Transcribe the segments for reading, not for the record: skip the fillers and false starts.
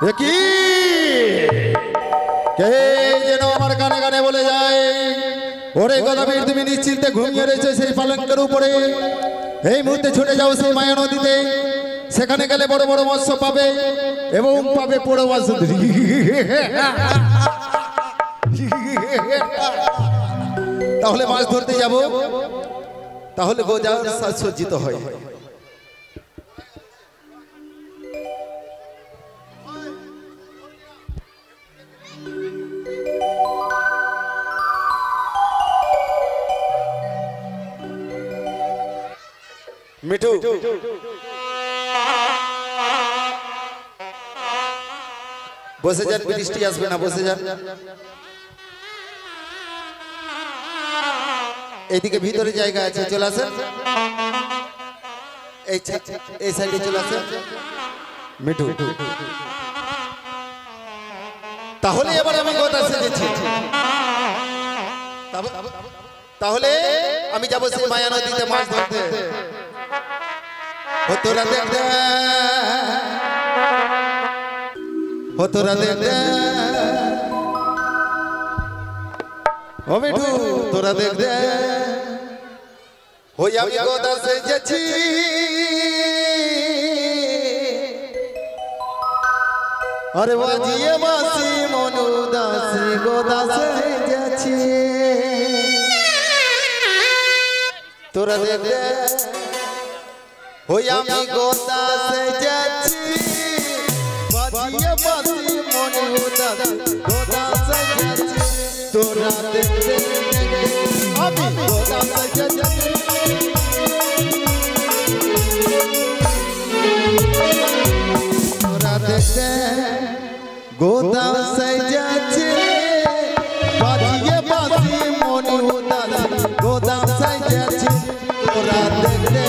কি কে যেন আমার কানে কানে বলে যায়, ওরে গদাবীর তুমি নিশ্চিন্তে ঘুমিয়ে রয়েছে সেই পালঙ্কের উপরে। এই মুহূর্তে ছুটে যাও সেই মায়া নদীতে, সেখানে গেলে বড় বড় মৎস্য পাবে এবং পাবে পোড়ো মাছ। তাহলে মাছ ধরতে যাব, তাহলে গোজা সজ্জিত হয়। মিঠু বসে যান, বৃষ্টি আসবে না, বসে যান। এইদিকে ভিতরে জায়গা আছে, চলে আসেন। এই সাইডে চলে আসেন মিঠু। তাহলে এবার আমি কথা সেজেছি, তাহলে আমি যাবো সেই মায়া নদীতে মাছ ধরতে। তোরা দেখতে তোরা দেখতে ও মিঠু, তোরা দেখতে হই আমি গোদা সেজেছি। আরে বাজিয়ে বাসি মনু দাসি গোদা সেজেছি। তোরা দেখতে হই আমি গোদা সেজেছি, বাজিয়ে বাসি মনু দাসি গোদা সেজেছি। তোরা দেখতে আমি গোদা সেজেছি। তোরা দেখতে গোদা সেজেছি, বাজিয়ে বাসি মনু দাসি গোদা সেজেছি। তোরা দেখতে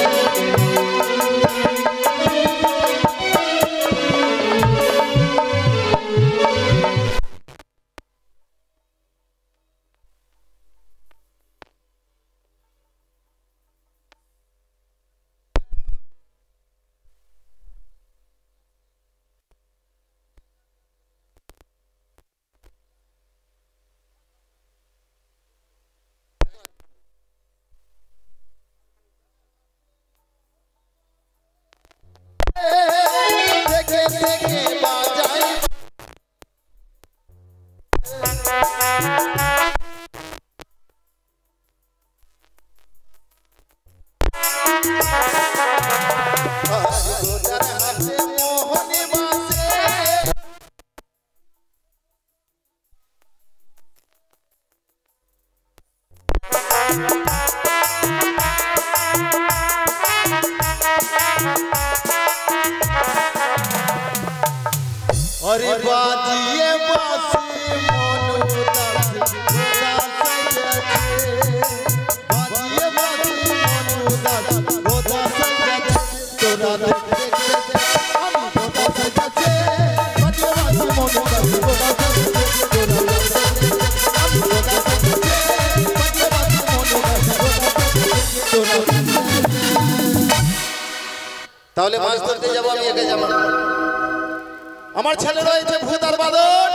अरे बाजिए बासी मनु दासी गोदा सेजेछि, बाजिए बासी मनु दासी गोदा सेजेछि। तोरा देखते আমি গোদা সেজেছি, বাজিয়ে বাসি মনু দাসি গোদা সেজেছি। তোরা দেখতে আমি গোদা সেজেছি, বাজিয়ে বাসি মনু দাসি গোদা সেজেছি। তোরা তাহলে মাছ ধরতে যাব, আমি একা যাব না। আমার ছেলে রয়েছে ভূত আর বাদর,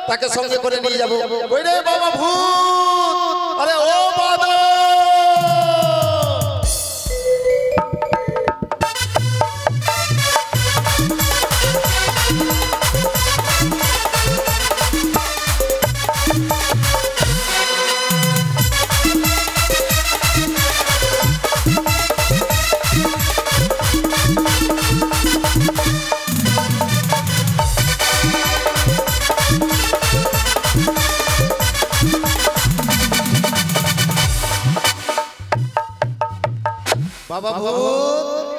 তাকে সঙ্গে করে নিয়ে যাবো। ওই রে বাবা ভূত, আরে ও বাদর। बाबा भूत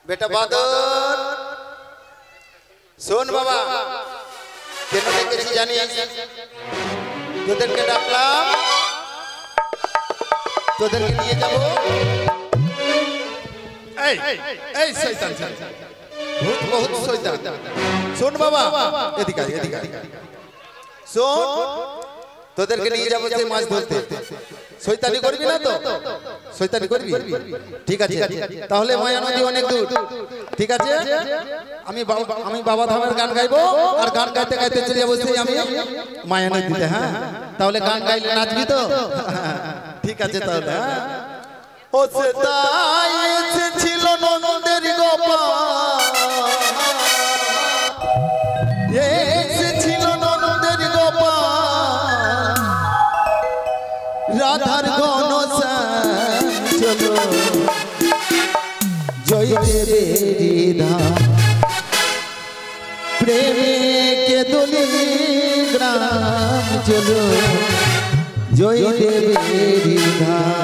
बेटा बादर শোন বাবা, কেন ডেকেছি জানিস? তোদেরকে ডাকলাম, তোদেরকে নিয়ে যাব। এই এই শয়তান ভূত বহুত শয়তান। শোন বাবা, এদিকে এদিকে শোন, তোদেরকে নিয়ে যাবো যে মাছ ধরতে। শয়তানি করবি না তো? শয়তানি করবি ঠিক আছে তাহলে মায়া নদী অনেক দূর ঠিক আছে আমি বাবা ধামের গান গাইবো আর গান গাইতে গাইতে চলে যাবো সেই আমি মায়া নদীতে হ্যাঁ তাহলে গান গাইলে নাচবি তো ঠিক আছে তাহলে হ্যাঁ ও সেটাই ছিল নন্দের গোপাল ছিল নন্দের গোপাল রাধার ঘন চলো জয় দেবেরি ধাম প্রেমে কে দোলি গ্রাম চলো জয় দেবেরি ধাম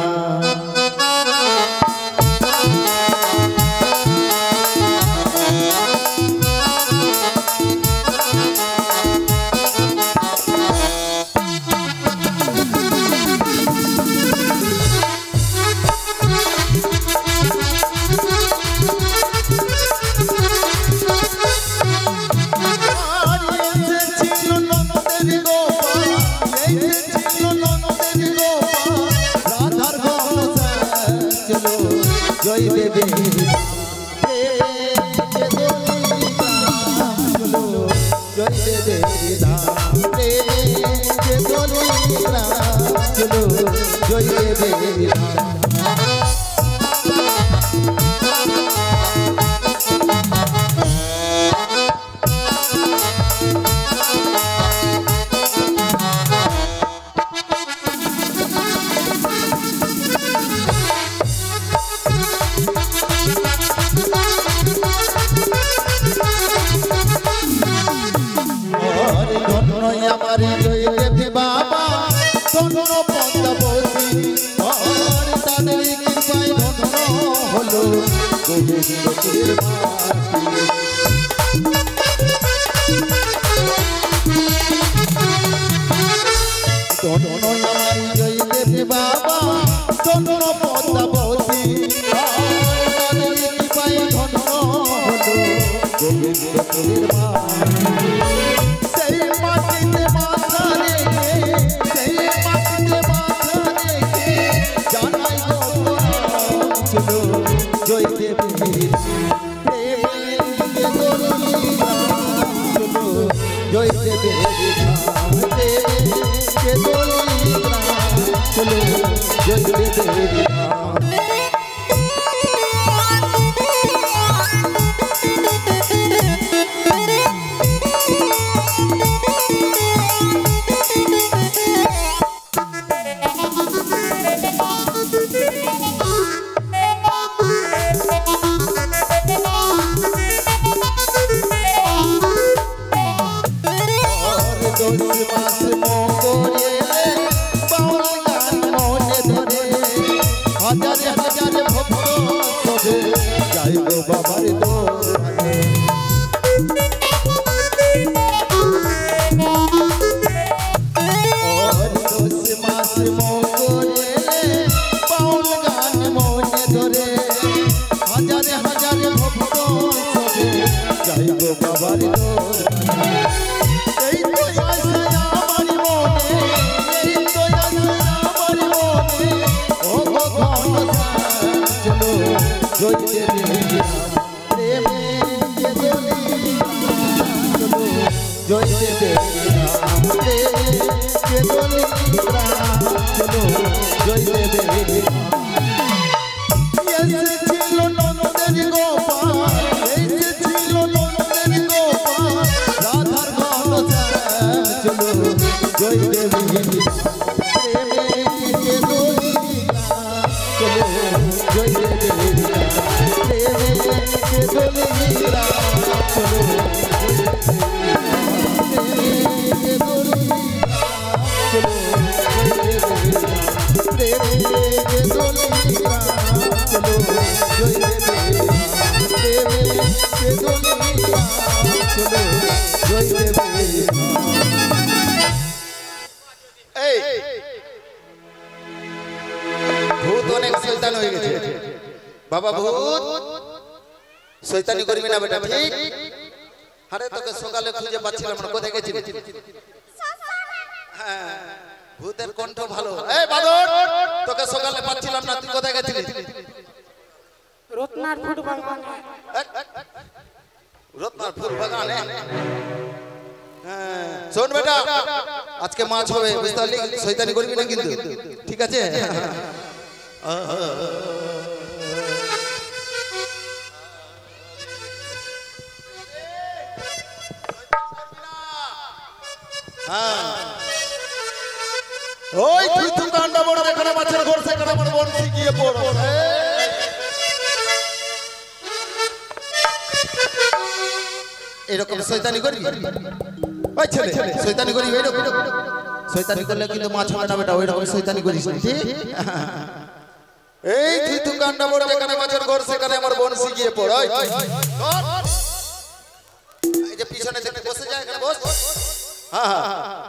জয় দেবে জয় দেবে জয় দেবে আমার জয় দেবে বাবা ধন্য পদ্মাবতী আর তাদের কৃপায় ধন্য হলো গোবিন্দপুরের ধন্য আমার জয় দেবে বাবা ধন্য পদ্মাবতী আর তাদের কৃপায় ধন্য হলো গোবিন্দপুরের জয় দেবে জয় দেবে চলো জয় দেবে হাজারে হাজারে ভক্ত তবে যাইব বাবার দোকানে ওর 10 মাস মঙ্গলে বাউল গান মনে ধরে হাজারে হাজারে ভক্ত তবে যাইব বাবার দোকানে এই তো আশা আমার মনে এই তো আশা আমার মনে ও চলো জয় দেবে প্রেমে কে দোলি চলো জয় দেবে প্রেমে কে দোলি চলো জয় দেবে ছিল নন্দের গোপাল ছিল নন্দের গোপাল রাধার ঘন চলো জয় দেবে প্রেমে কে দোলি চলো জয় দেবে প্রেমে কে দোলি চলো ভূত অনেক শয়তান হয়ে গেছে বাবা ভূত শয়তানি করবি না বেটা ঠিক আরে তোকে সকালে খুঁজে পাচ্ছিলাম না কোথায় গেছিলি হ্যাঁ ভূতের কণ্ঠ ভালো। এই বাদর, তোকে সকালে পাচ্ছিলাম না, তুই কোথায় গেছিলি? রত্নার ফুল বাগানে। রত্নার ফুল বাগানে? শোন বেটা, আজকে মাছ হবে, বুঝতে পারলি? শয়তানি করবি না কিন্তু, ঠিক আছে? ওই তুই তো কান্ডা বড়, এখানে মাছের ঘর, সেখানে আমার বনশি গিয়ে পড়ো। এরকম শয়তানি করবি? ওই ছেলে, শয়তানি করবি এরকম? শয়তানি করলে কিন্তু মাছ হবে না বেটা, ওই রকম শয়তানি করিস না, ঠিক? এই তুই তো কান্ডা বড়, এখানে মাছের ঘর, সেখানে আমার বনশি গিয়ে পড়ো। এই যে পিছনে থেকে বসে যায়, এখানে বস। হ্যাঁ হ্যাঁ,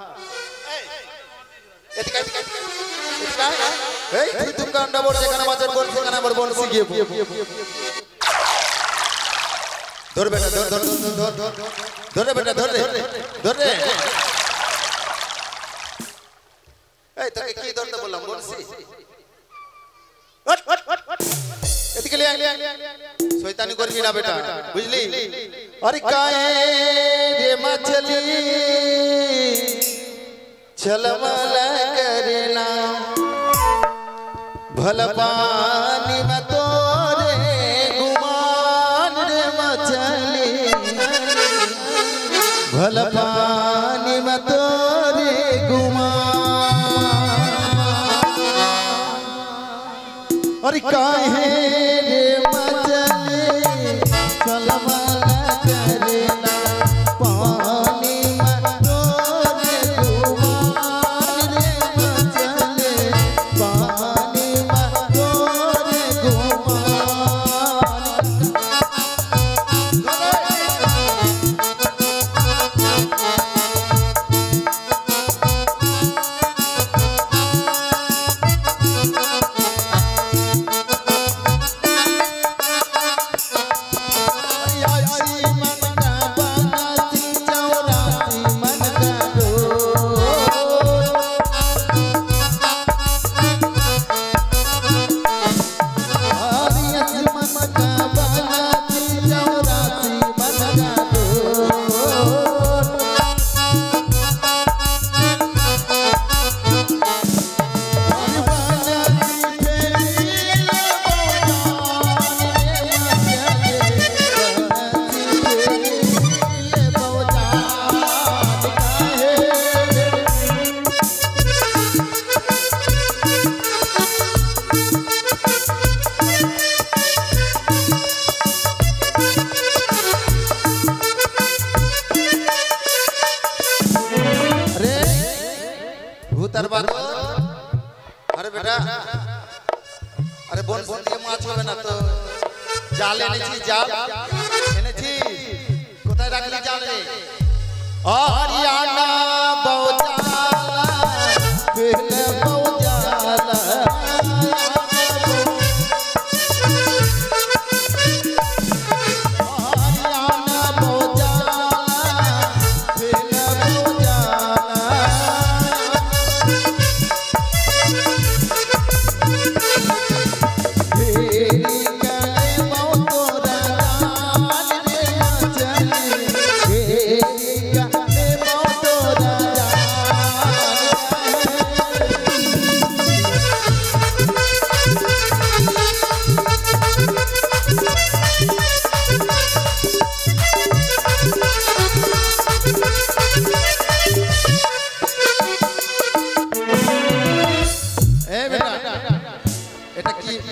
এই তুই তো কান্ডা বড়, যেখানে মাছের ঘর, সেখানে আমার বনশি গিয়ে পড়ো। ধর বেটা, ধর ধর ধর ধর ধর বেটা, ধর রে, ধর রে। এই তোকে কি ধরতে বললাম? বলছি এদিকে লিয়া, শয়তানি করবি না বেটা, বুঝলি? আরে কায়ে রে মাছলি ছলমলা করে না, ভল পানি মে তোরে গুমান রে মাছলি, ভল পানি মে তোরে গুমান। अरे काहे रे मचले छलमला करेला, पानी में तोरे गुमान रे मचले, पानी में तोरे गुमान। अरे बेटा, अरे बोन बोन दिए माछ হবে না তো, জাল এনেছি, জাল এনেছি, কোথায় রাখলি জাল রে? হরিয়ানা বউজালা পেলে বউজালা, হরিয়ানা বউজালা পেলে বউজালা।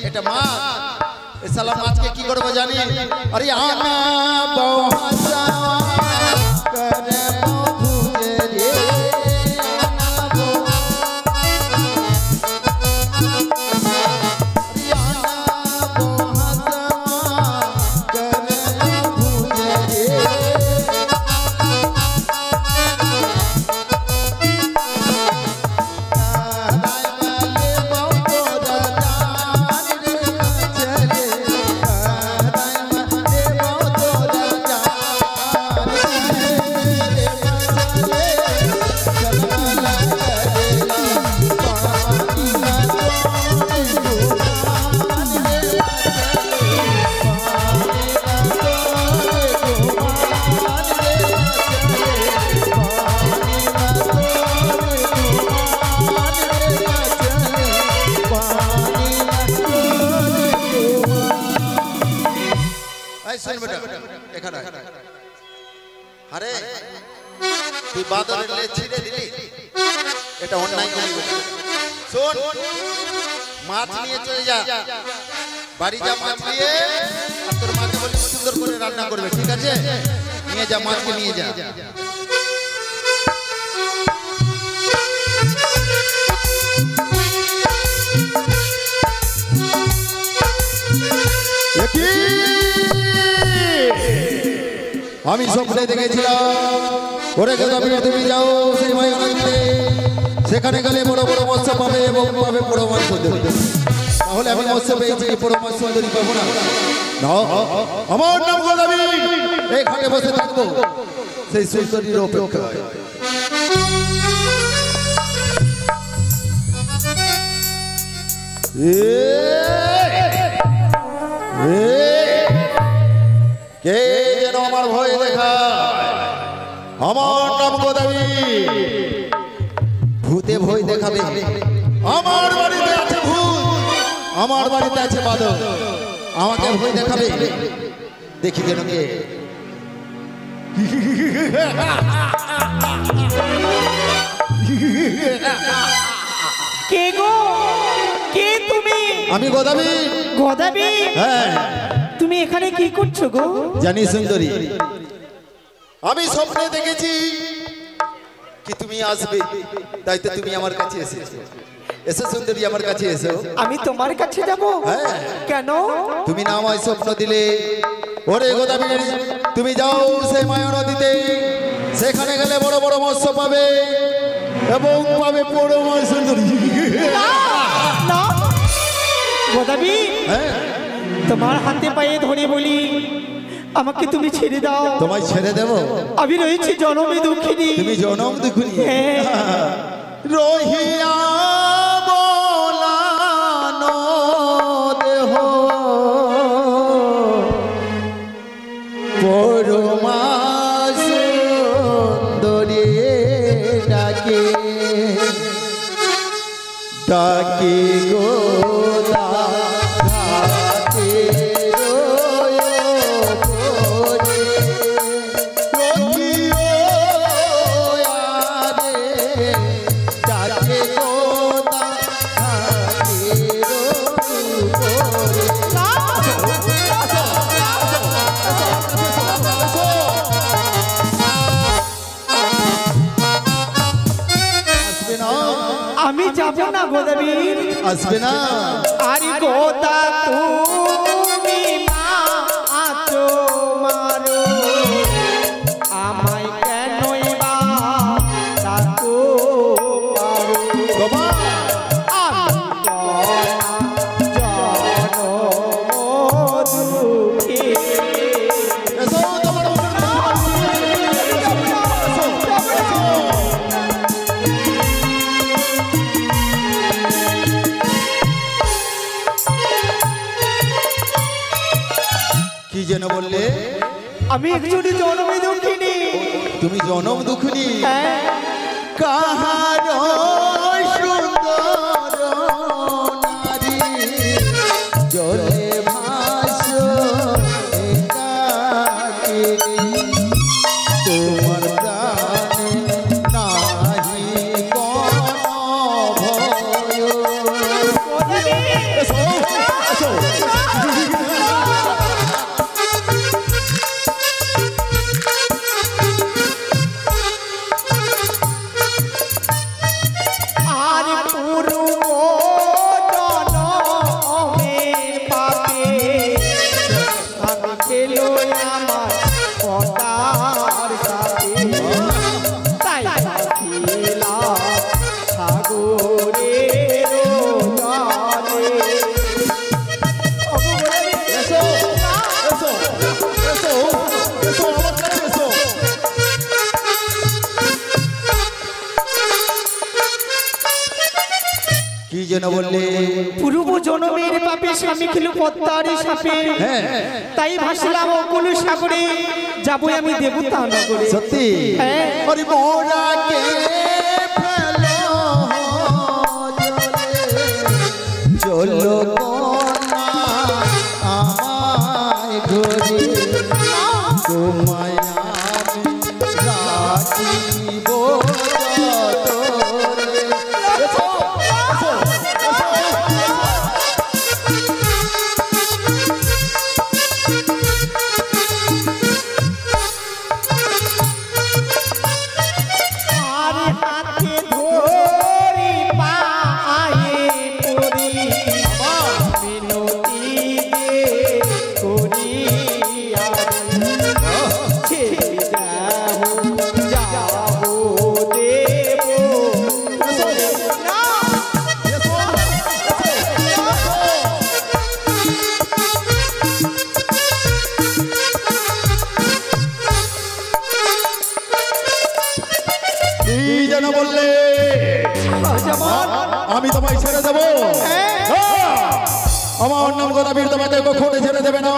এটা মাছ, এই শালা মাছকে কি করব জানি? আরে আনা বহসা করে ভুজে রে, আনা বো, আরে আনা বহসা করে ভুজে রে। আরে তুই বাদরের লে ছিঁড়ে দিলি, এটা অন্যায় করবি। শোন, মাছ নিয়ে চলে যা, বাড়ি যা মাছ নিয়ে, আর তোর মাকে বলি সুন্দর করে রান্না করবে, ঠিক আছে? নিয়ে যা, মাছকে নিয়ে যা। আমি স্বপ্নে দেখেছিলাম ওরে গদাবি তুমি যাও সেই মায়া নদীতে, সেখানে গেলে বড় বড় মৎস্য পাবে এবং পাবে বড় মাছ সুন্দরী। তাহলে আমি মৎস্য পেয়েছি, বড় মাছ সুন্দরী পাবো না? আমার নাম গদাবি, এই ঘাটে বসে থাকবো সেই সুন্দরীর অপেক্ষায়। কে যেন আমার ভয় দেখায়? আমার নাম গদাবি, ভূতে ভয় দেখাবে? আমার বাড়িতে আছে ভূত, আমার বাড়িতে আছে বাদর, আমাকে ভয় দেখাবে? দেখি যেন কে। কে গো? কে তুমি? আমি গদাবি। গদাবি? হ্যাঁ। তুমি এখানে কি করছো গো? জানি সুন্দরী, আমি স্বপ্নে দেখেছি কি তুমি আসবে, তাই তো তুমি আমার কাছে এসেছো। এসো সুন্দরী, আমার কাছে এসো। আমি তোমার কাছে যাব? হ্যাঁ। কেন? তুমি না আমায় স্বপ্ন দিলে ওরে গদাবি, তুমি যাও সেই মায়া নদীতে, সেখানে গেলে বড় বড় মৎস্য পাবে এবং পাবে বড় মাছ সুন্দরী। না গদাবি, হ্যাঁ, তোমার হাতে পায়ে ধরে বলি আমাকে তুমি ছেড়ে দাও। তোমায় ছেড়ে দেব? আমি রয়েছি জনমে দুঃখিনী। তুমি জনম দুঃখিনী? হ্যাঁ। রহিয়া বলানো দেহ পরমা সুন্দরী ডাকে ডাকে গোদা ঘাটে আমি যাব না গদাবি। আসবে না? আরে গোদা তুমি মা আছো মারো, আমায় কেনই বা ডাকো পারো? বাবা আমি জনম দুঃখী। এসো, তোমার কি যেন বললে? আমি একজনই জনমে দুঃখিনী। তুমি জনম দুঃখিনী? হ্যাঁ। কাহার সুন্দর নারী জলে ভাসো একাকিনী, তোমার প্রাণে নাহি কোনো ভয়। এসো, এসো। আর পুরু জনমের পাপে আমি খেলো আমার পদার সাথে, তাই ভাবিলাম সাগরের জলে। এসো, এসো, এসো, এসো, আমার কাছে এসো। কি যেন বললে? পূর্ব জনমের পাপে স্বামী খেলো পদ্মার সাপে, হ্যাঁ। তাই ভাসলাম অকুল সাগরে, যাবো আমি দেবতা নগরে। সত্যি? হ্যাঁ। আরে মোরাকে ফেলো জলে, চলো কোনা আমায় ঘরে, তোমায় আমি কি যেন বললে? আমি তোমায় ছেড়ে দেবো? আমার নাম গদাবীর, তোমাকে কখনো ছেড়ে দেবে না।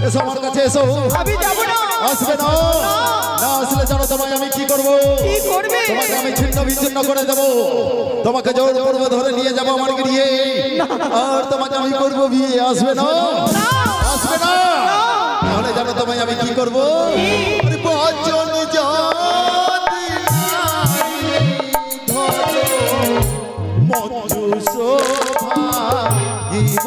এসো আমার কাছে, এসো। আমি যাব না। আসবে না? না আসলে জানো তোমায় আমি কি করবো? কি করবে? তোমাকে আমি ছিন্ন বিচ্ছিন্ন করে দেবো। তোমাকে জোর করবো, ধরে নিয়ে যাবো আমার গিয়ে, আর তোমাকে আমি করবো বিয়ে। আসবে না? আসবে না? তাহলে জানো তোমায় আমি কি করবো? বচন জাতি মঞ্জু শোভা দিব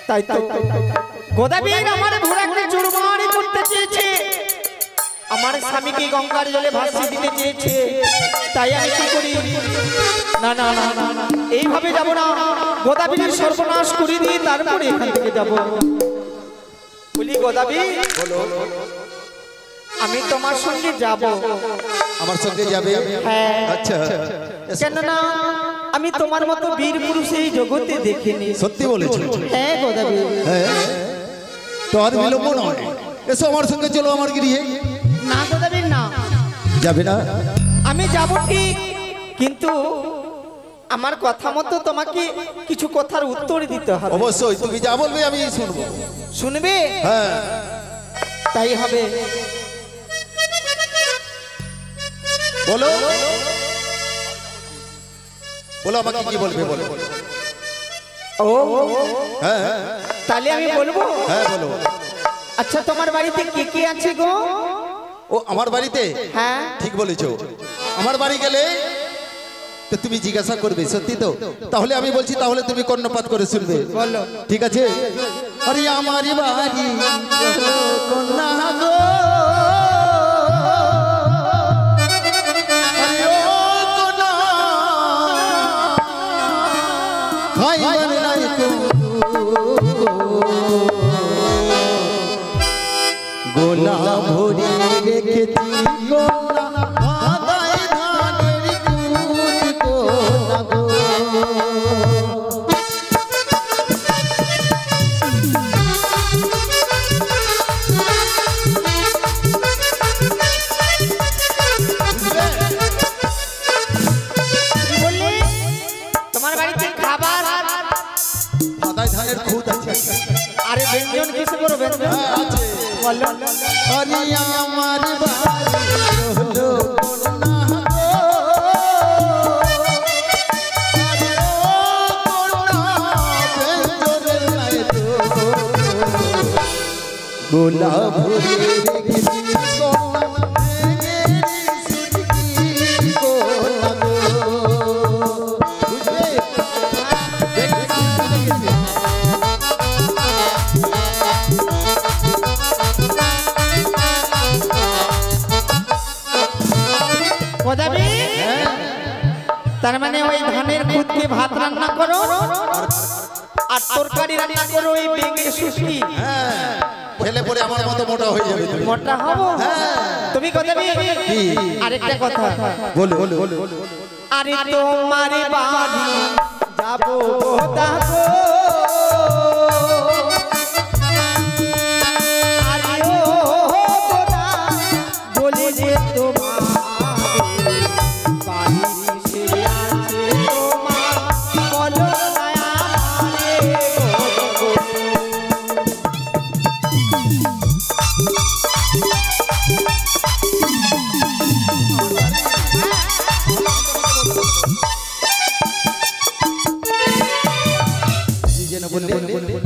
তাই তো গোদাবীর আমার ঘোড়াকে চুরমারি করতে চেয়েছে, আমার স্বামীকে গঙ্গার জলে ভাসিয়ে দিতে চেয়েছে। তাই আমি কি করি? না না না না, এইভাবে যাব না। গোদাবীর সর্বনাশ করে দিয়ে তারপরে এখান থেকে যাব। বলি গোদাবী, আমি তোমার সঙ্গে যাব। আমার সঙ্গে যাবে? হ্যাঁ। আচ্ছা, কেননা আমি তোমার মতো বীর পুরুষ এই জগতে দেখিনি। সত্যি বলেছো? হ্যাঁ গোদাবী। হ্যাঁ, তো আর বিলম্ব নয়, এসো আমার সঙ্গে, চলো আমার গৃহে। না গোদাবী না, যাবে না? আমি যাব ঠিক, কিন্তু আমার কথা মতো তোমাকে কিছু কথার উত্তর দিতে হবে। অবশ্যই, তুমি যা বলবে আমি শুনবো। শুনবে? হ্যাঁ, তাই হবে। বলো বলো, আমাকে কি বলবে বলো। ও হ্যাঁ তাহলে আমি বলবো। হ্যাঁ বলো। আচ্ছা, তোমার বাড়িতে কে কে আছে গো? ও আমার বাড়িতে? হ্যাঁ ঠিক বলেছো। আমার বাড়ি গেলে তো তুমি জিজ্ঞাসা করবে, সত্যি তো? তাহলে আমি বলছি, তাহলে তুমি কর্ণপাত করে শুনবে। বলো। ঠিক আছে? আরে আমার বাড়ি কন্যা গো, আরে ও কন্যা, খাইবার নাই কো গোলা ভরে রেখেছি কন্যা, আদায় ধানের কুদ কন্যা গো। বললে তোমার বাড়িতে খাবার আদায় ধানের খুদ আছে। আরে ব্যঞ্জন কিসে করো? ব্যঞ্জন আছে। বলো। আরে আমার বাড়ি হলো কন্যা গো, আরে ও কন্যা, ব্যঞ্জনের নাই তো গোলা ভরে রেখেছি কন্যা, ভেঙে সুরকি কন্যা গো। বুঝলে? ভেঙে সুরকি রেখেছি। গোদাবী, তার মানে ওই ধানের খুদকে ভাত রান্না করো আর তরকারি রান্না করো এই বেঙে শুটকি। হ্যাঁ, খেলে পরে আমার মতো মোটা হয়ে যাবে তুমি। মোটা হবো? তুমি গোদাবী, আরেকটা কথা বলো। আরে তোমার বাড়ি যাবো গোদাবো, আরে ও গোদা বলে যে তোমার বাড়ি সে আছে তোমার, বলো না আমারে গো।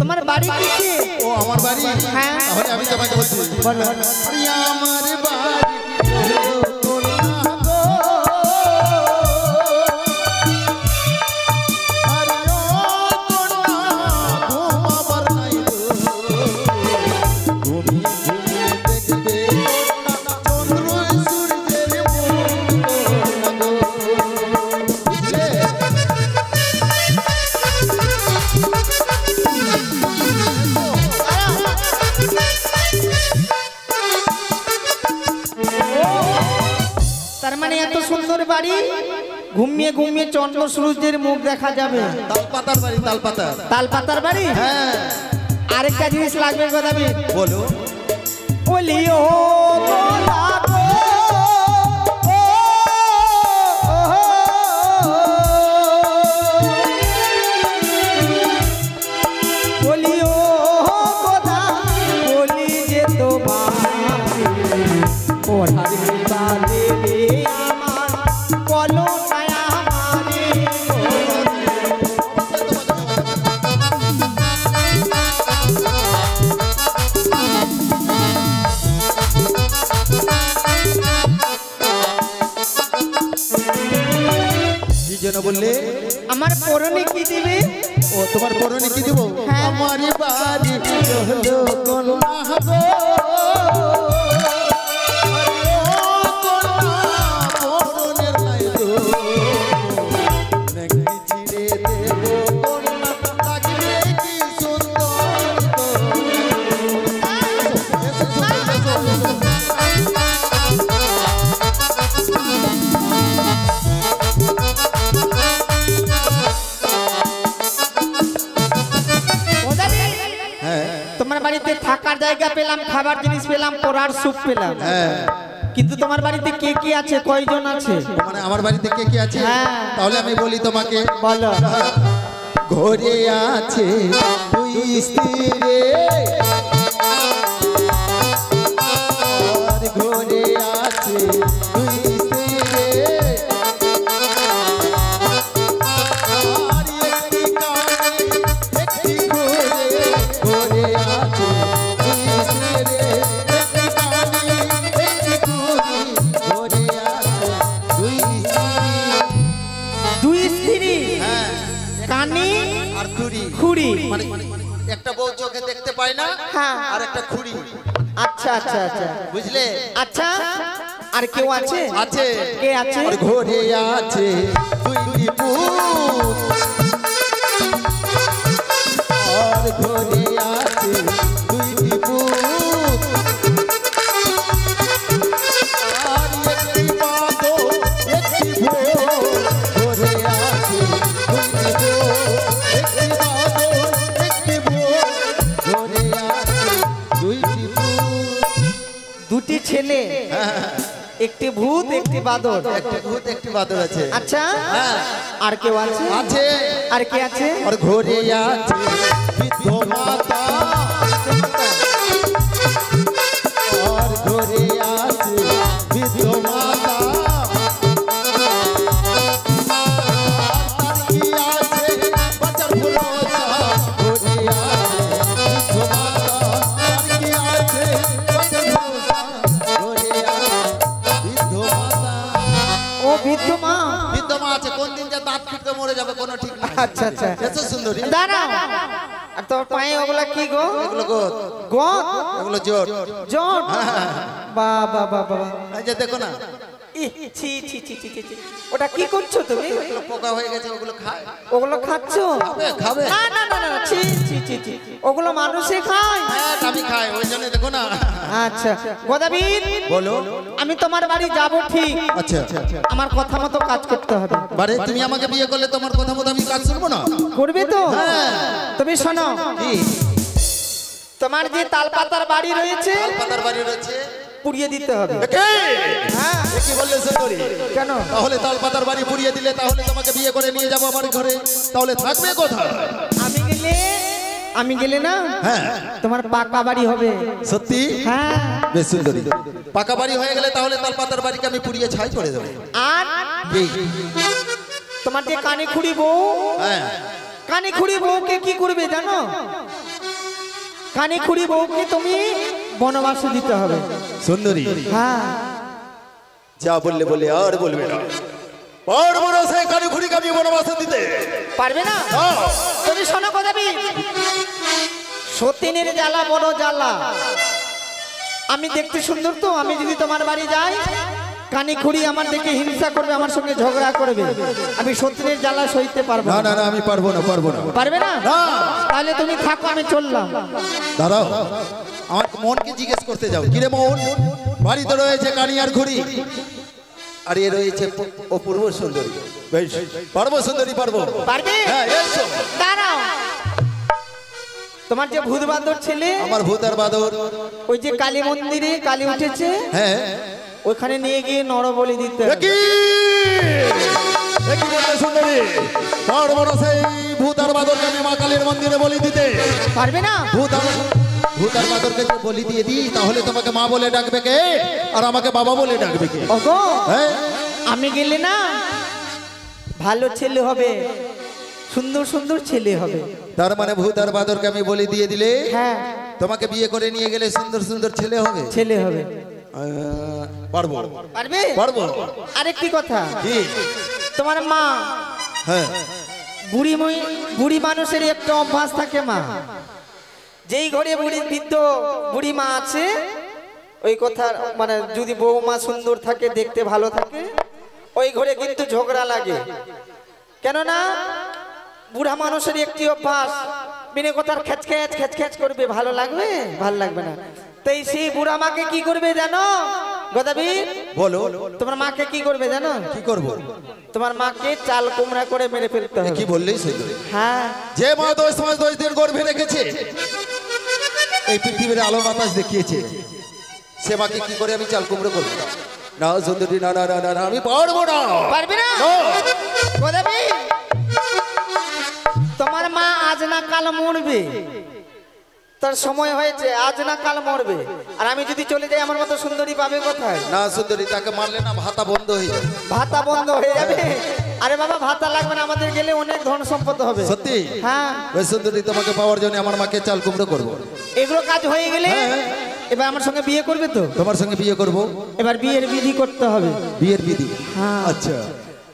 তোমার বাড়ি কিসে? ও আমার বাড়ি? হ্যাঁ। তাহলে আমি তোমাকে বলছি, বলো। আরে আমার বাড়ি হলো কন্যা গো, আরে ও কন্যা, ঘুমাবার নাই গো, ঘুমিয়ে ঘুমিয়ে দেখবে কন্যা, চন্দ্র সূর্যের মুখ গো। বুঝলে? এত সুন্দর বাড়ি, ঘুমিয়ে ঘুমিয়ে চন্দ্র সূর্যের মুখ দেখা যাবে। তালপাতার বাড়ি, তালপাতা। তালপাতার বাড়ি? হ্যাঁ। আরেকটা জিনিস লাগবে গদাবি। বলো। বলিও বলিও কথা বলি যে তোমার ওঠার কৃপা দেবে আমার, বলো ছায়া আমারে। কি যেন বললে? আমার পরনে কি দিবে? ও তোমার পরনে কি দিব? হ্যাঁ। আমারই বাড়ি হলো কন্যা গো, পরনের নাই গো, নেংটি ছিঁড়ে দেব কন্যা, লাগবে কি সুন্দর গো। এসো, এসো, এসো, এসো। হ্যাঁ। তোমার বাড়িতে থাকার জায়গা পেলাম, খাবার জিনিস পেলাম, পড়ার সুখ পেলাম, হ্যাঁ। কিন্তু তোমার বাড়িতে কে কে আছে, কয়জন আছে? মানে আমার বাড়িতে কে কে আছে? হ্যাঁ। তাহলে আমি বলি তোমাকে। বলো। ঘরে আছে দুই স্ত্রী রে, আর ঘরে আছে দুই স্ত্রী রে, আর একটি কানে একটি ঘরে, ঘরে আছে দুই স্ত্রী রে, একটি কানে একটি ঘরে, ঘরে আছে দুই স্ত্রী। দুই স্ত্রী? হ্যাঁ। কানি আর খুড়ি। খুড়ি? মানে একটা বউ চোখে দেখতে পায় না, হ্যাঁ। আর একটা খুড়ি। আচ্ছা আচ্ছা আচ্ছা, বুঝলে? আচ্ছা আর কেউ আছে? আছে। কে আছে? আর ঘরে আছে দুইটি পুত, আর ঘরে আছে দুইটি পুত, আর একটি বাঁধো একটি ভোর, ঘরে আছে দুইটি ভোর, একটি বাঁধো একটি ভোর, ঘরে আছে দুইটি পুত। দুটি ছেলে, একটি ভূত একটি বাদর। একটি ভূত একটি বাদর আছে। আচ্ছা হ্যাঁ। আর কেউ আছে? আছে। আর কে আছে? আর ঘরে আছে বৃদ্ধ মাতা, আর ঘরে আছে বৃদ্ধ মাতা, আর কি আছে বাচ্চার ভরসা, ঘরে আছে বৃদ্ধ মাতা, আর কি আছে বাচ্চার ভরসা, ঘরে আছে বৃদ্ধ মাতা। ও বৃদ্ধ মা? বৃদ্ধ মা আছে, কোন দিন যে দাঁত ফিটতে মরে যাবে কোনো ঠিক নাই। আচ্ছা আচ্ছা, এসো সুন্দরী। দাঁড়াও। আর তোর পায়ে ওগুলা কি গো? এগুলো গোদ, গোদ? এগুলো জোর। জট? বাবা বাবা, এই যে দেখো না, ছি ছি ছি ছি ছি ছি। ওটা কি করছো তুমি? এগুলো পোকা হয়ে গেছে, ওগুলো খায়। ওগুলো খাচ্ছো? খাবে, খাবে। না না না না, ছি ছি ছি ছি, ওগুলো মানুষে খায়। হ্যাঁ, আমি খাই, ওই জন্য দেখো না। আচ্ছা গদাবীর, বলো। আমি তোমার বাড়ি যাব ঠিক, আচ্ছা। আমার কথা মতো কাজ করতে হবে। বারে তুমি আমাকে বিয়ে করলে তোমার কথা মতো আমি কাজ শুনবো না? করবে তো? হ্যাঁ। তুমি শোনো, কি? তোমার যে তালপাতার বাড়ি রয়েছে, তালপাতার বাড়ি রয়েছে, পুড়িয়ে দিতে হবে। একে? হ্যাঁ। এ কি বললে সুন্দরী? কেন? তাহলে তালপাতার বাড়ি পুড়িয়ে দিলে তাহলে তোমাকে বিয়ে করে নিয়ে যাবো আমার ঘরে, তাহলে থাকবে কোথায়? আমি গেলে না, হ্যাঁ। তোমার পাকা বাড়ি হবে। সত্যি? হ্যাঁ। বেশ সুন্দরী। পাকা বাড়ি হয়ে গেলে তাহলে তালপাতার বাড়িকে আমি পুড়িয়ে ছাই করে দেবো। আর কি? তোমার যে কানে খুঁড়ি বউ, হ্যাঁ। কানে খুঁড়ি বউকে কি করবে জানো? কানে খুঁড়ি বউকে তুমি বনবাসে দিতে হবে। সুন্দরী, হ্যাঁ। যা বললে বলে আর বলবে না। পারবো না সেই কানে খুঁড়িকে আমি বনবাসে দিতে। পারবে না? তুমি শোনো গদাবী, সতীনের জ্বালা বড় জ্বালা। আমি দেখতে সুন্দর তো, আমি যদি তোমার বাড়ি যাই, কানে খুঁড়ি আমার দেখে হিংসা করবে, আমার সঙ্গে ঝগড়া করবে, আমি সতীনের জ্বালা সইতে পারবো না না। না না, আমি পারবো না, পারবো না। পারবে না? না। তাহলে তুমি থাকো, আমি চললাম। দাঁড়াও, আমার মনকে জিজ্ঞেস করতে যাও। কিরে মন, বাড়িতে রয়েছে কানি আর ঘুড়ি, আর এ রয়েছে অপূর্ব সুন্দরী। বেশ, পারবো সুন্দরী, পারবো। পারবে? হ্যাঁ, এসো। দাঁড়াও, তোমার যে ভূত বাদর ছেলে, আমার ভূত আর বাদর, ওই যে কালী মন্দিরে কালী উঠেছে, হ্যাঁ, ওখানে নিয়ে গিয়ে নরবলি দিতে হবে। একই বলতে সুন্দরী, পারবো না সেই ভূত আর বাদরকে আমি মা কালীর মন্দিরে বলি দিতে। পারবে না? ভূত আর বাদরকে যে বলি দিয়ে দিই, তাহলে তোমাকে মা বলে ডাকবে কে আর আমাকে বাবা বলে ডাকবে কে? ওগো, হ্যাঁ, আমি গেলে না ভালো ছেলে হবে, সুন্দর সুন্দর ছেলে হবে। তার মানে ভূত আর বাদরকে আমি বলি দিয়ে দিলে হ্যাঁ, তোমাকে বিয়ে করে নিয়ে গেলে সুন্দর সুন্দর ছেলে হবে। ছেলে হবে। পারবো, পারবে? পারবো। আরেকটি কথা, কি? তোমার মা, হ্যাঁ, বুড়ি মানুষের একটা অভ্যাস থাকে মা, যেই ঘরে বৃদ্ধ বুড়ি মা আছে, ওই কথা মানে যদি বৌমা সুন্দর থাকে, দেখতে ভালো থাকে, ওই ঘরে কিন্তু ঝগড়া লাগে। কেননা বুড়া মানুষের একটি অভ্যাস, বিনে কথার খেচ খেচ খেচ খেচ করবে, ভালো লাগবে? ভালো লাগবে না। তাই সেই বুড়া মাকে কি করবে জানো গদাবীর? বলো। তোমার মাকে কি করবে জানো? কি করব? তোমার মাকে চাল কুমড়া করে মেরে ফেলতে হবে। কি বললেই সুন্দরী? হ্যাঁ, যে মা 10 মাস 10 দিন গর্ভে রেখেছে, এই পৃথিবীর আলো বাতাস দেখিয়েছে, সে মাকে কি করে আমি চাল কুমড়ো করবো? না সুন্দরী, না না না না, আমি পারবো না। পারবে না? গদাবীর, তোমার মা আজ না কাল মরবে, তার সময় হয়েছে, আজ না কাল মরবে। আর আমি যদি চলে যাই, আমার মতো সুন্দরী পাবে কোথায়? না সুন্দরী, তাকে মারলে না ভাতা বন্ধ হয়ে যাবে। ভাতা বন্ধ হয়ে যাবে? আরে বাবা, ভাতা লাগবে না, আমাদের গেলে অনেক ধন সম্পদ হবে। সত্যি? হ্যাঁ। ওই সুন্দরী, তোমাকে পাওয়ার জন্য আমার মাকে চাল কুমড়ো করবো। এগুলো কাজ হয়ে গেলে এবার আমার সঙ্গে বিয়ে করবে তো? তোমার সঙ্গে বিয়ে করব। এবার বিয়ের বিধি করতে হবে। বিয়ের বিধি? হ্যাঁ। আচ্ছা,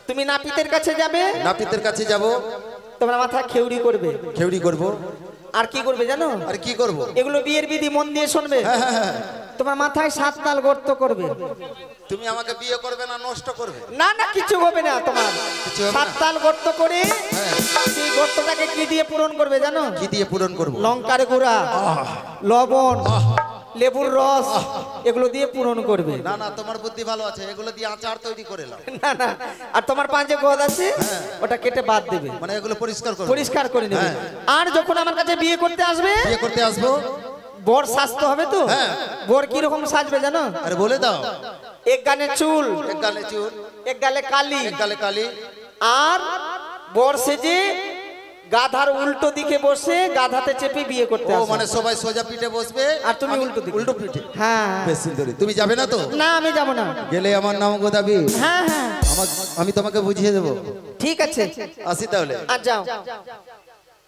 তুমি নাপিতের কাছে যাবে। নাপিতের কাছে যাব। তোমার মাথা খেউড়ি করবে। খেউড়ি করব। আর কি করবে জানো? আর কি করব? এগুলো বিয়ের বিধি, মন দিয়ে শুনবে। হ্যাঁ হ্যাঁ হ্যাঁ। তোমার মাথায় 7 তাল গর্ত করবে। তুমি আমাকে বিয়ে করবে না নষ্ট করবে? না না, কিছু হবে না তোমার। কিছু হবে না? 7 তাল গর্ত করে সেই গর্তটাকে কি দিয়ে পূরণ করবে জানো? কি দিয়ে পূরণ করব? লঙ্কার গুঁড়া, লবণ, লেবুর রস, এগুলো দিয়ে পূরণ করবে। না না, তোমার বুদ্ধি ভালো আছে, এগুলো দিয়ে আচার তৈরি করে নাও। না না, আর তোমার পাঁচে গদ আছে, ওটা কেটে বাদ দেবে, মানে এগুলো পরিষ্কার করবে? পরিষ্কার করে নেবে। আর যখন আমার কাছে বিয়ে করতে আসবে, বিয়ে করতে আসবো, বর সাজতে হবে তো। বর কি রকম সাজবে জানো? আরে বলে দাও। এক গানে চুল, এক গালে চুল, এক গালে কালি, এক গালে কালি। আর বর সেজে গাধার উল্টো দিকে বসে গাধাতে চেপে বিয়ে করতে ও আসবে। মানে সবাই সোজা পিঠে বসবে আর তুমি আমি উল্টো দিকে। উল্টো পিঠে। হ্যাঁ। বেশ সুন্দরী, তুমি যাবে না তো? না, আমি যাব না। গেলে আমার নাম গোদাবি। হ্যাঁ হ্যাঁ, আমি তোমাকে বুঝিয়ে দেবো। ঠিক আছে, আসি তাহলে। আর যাও।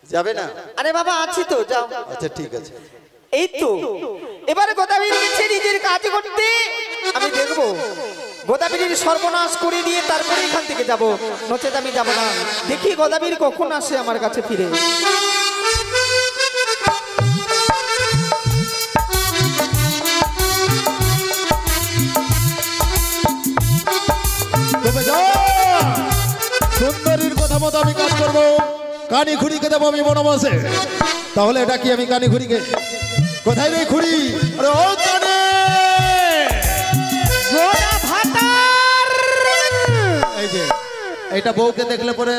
যাবে না? আরে বাবা, আছি তো, যাও। আচ্ছা ঠিক আছে। এই তো এবারে গোদাবরী গেছে নিজের কাজ করতে। আমি দেখবো গোদাবরীর সর্বনাশ করে দিয়ে তারপরে এখান থেকে যাব, নচেত আমি যাব না। দেখি গোদাবরী কখন আসে আমার কাছে ফিরে। সুন্দরীর কথা মতো আমি কাজ করবো। কানি খুঁড়িকে দেবো আমি বনবাসে। তাহলে এটা কি আমি কানি খুঁড়িকে? কোথায় রে খুঁড়ি? আরে ও কানে! এই যে এইটা বউকে দেখলে পরে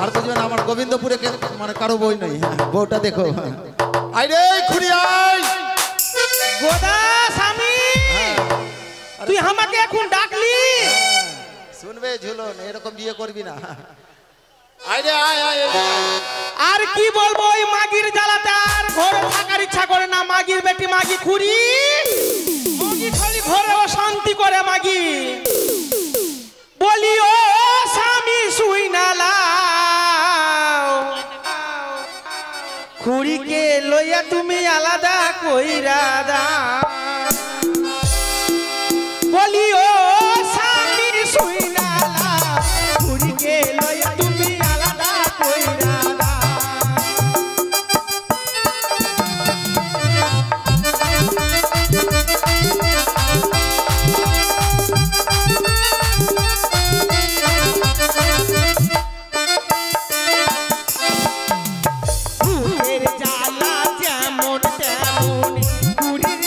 আর বুঝবেন আমার গোবিন্দপুরে মানে কারো বই নেই। বউটা দেখো। আই রে খুঁড়ি আই! গোদা স্বামী, তুই আমাকে এখন ডাকলি? শুনবে ঝুলন, এরকম বিয়ে করবি না। আয় রে আয় আয়। আর কি বলবো, ওই মাগির জ্বালাতে আর ঘরে থাকার ইচ্ছা করে না। মাগির বেটি মাগি খুঁড়ি, মাগি খালি ঘরে অশান্তি করে। মাগি বলি ও স্বামী শুই না লাও, খুঁড়িকে লইয়া তুমি আলাদা কইরা দাও। বলি ও স্বামী শুই না লাও, খুঁড়িকে লইয়া তুমি আলাদা কইরা দাও। ভূতের জ্বালা যেমন তেমন, খুঁড়ির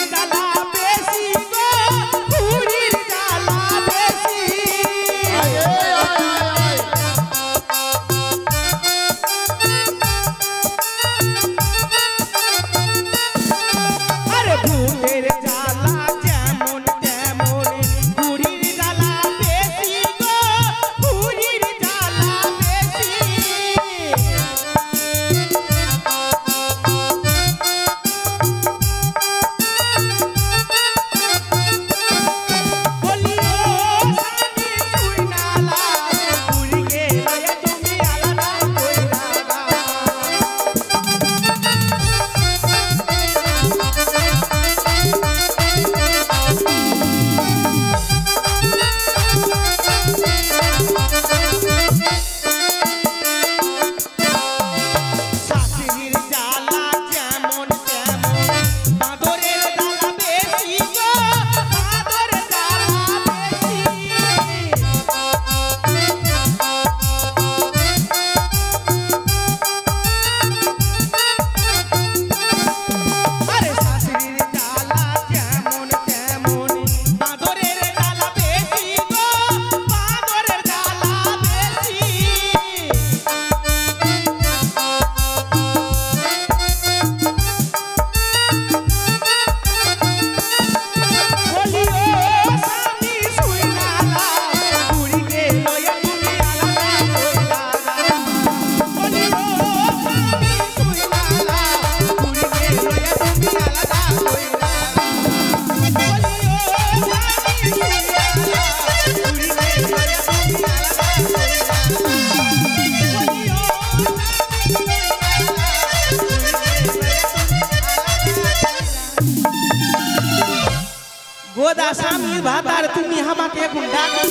গোদা স্বামীর ভাতার তুমি আমাকে এখন ডাকি।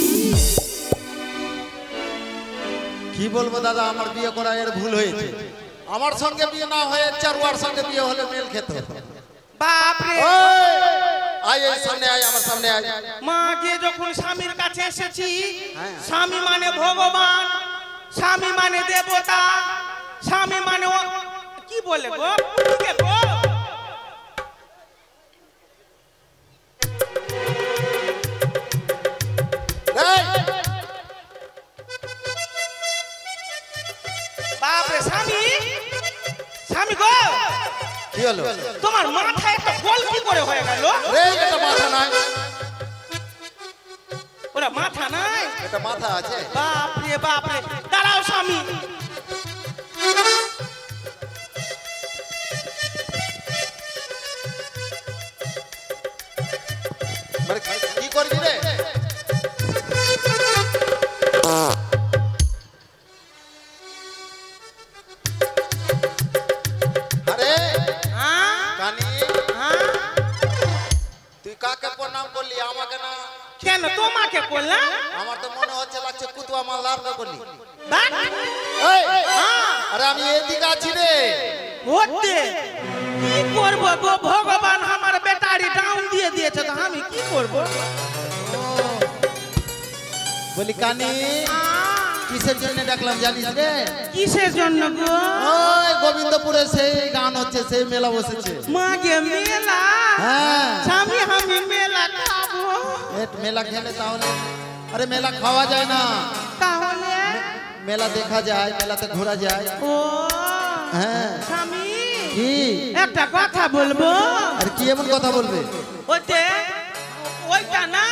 কি বলবো দাদা, আমার বিয়ে করা এর ভুল হয়েছে। আমার সঙ্গে বিয়ে না হয়ে চারুয়ার সঙ্গে বিয়ে হলে মেল খেত। বাপরে আয় এই সামনে আয়, আমার সামনে আয়। মাকে যখন স্বামীর কাছে এসেছি, স্বামী মানে ভগবান, স্বামী মানে দেবতা, স্বামী মানে কি বলে গো, কে গো? বাপরে স্বামী, স্বামী গো কি হলো? তোমার মাথায় একটা গোল কি করে হয়ে গেল? রে এটা মাথা নাই। ওরা মাথা নাই, এটা মাথা আছে। বাপরে বাপরে, দাঁড়াও স্বামী। কি করবি রে? আরে কানি, তুই কাকে প্রণাম করলি, আমাকে না? কেন তোমাকে করলাম? আমার তো মনে হচ্ছে লাগছে কুতুয়া মালদারকে করলি। বাহ! আরে আমি এদিকে আছি রে। ওতে কি করব গো, ভগবান আমার ব্যাটারি ডাউন দিয়ে দিয়েছে, তো আমি কি করব? বলি কানি, কিসের জন্য ডাকলাম জানিস রে? কিসের জন্য গো? ওই গোবিন্দপুরে সেই গান হচ্ছে, সেই মেলা বসেছে। মাগে মেলা? হ্যাঁ স্বামী আমি মেলা খাবো। মেলা খেলে তাহলে, আরে মেলা খাওয়া যায় না, তাহলে মেলা দেখা যায়, মেলাতে ঘোরা যায়। ও হ্যাঁ স্বামী, কি একটা কথা বলবো? আরে কি এমন কথা বলবে? ওতে ওইটা না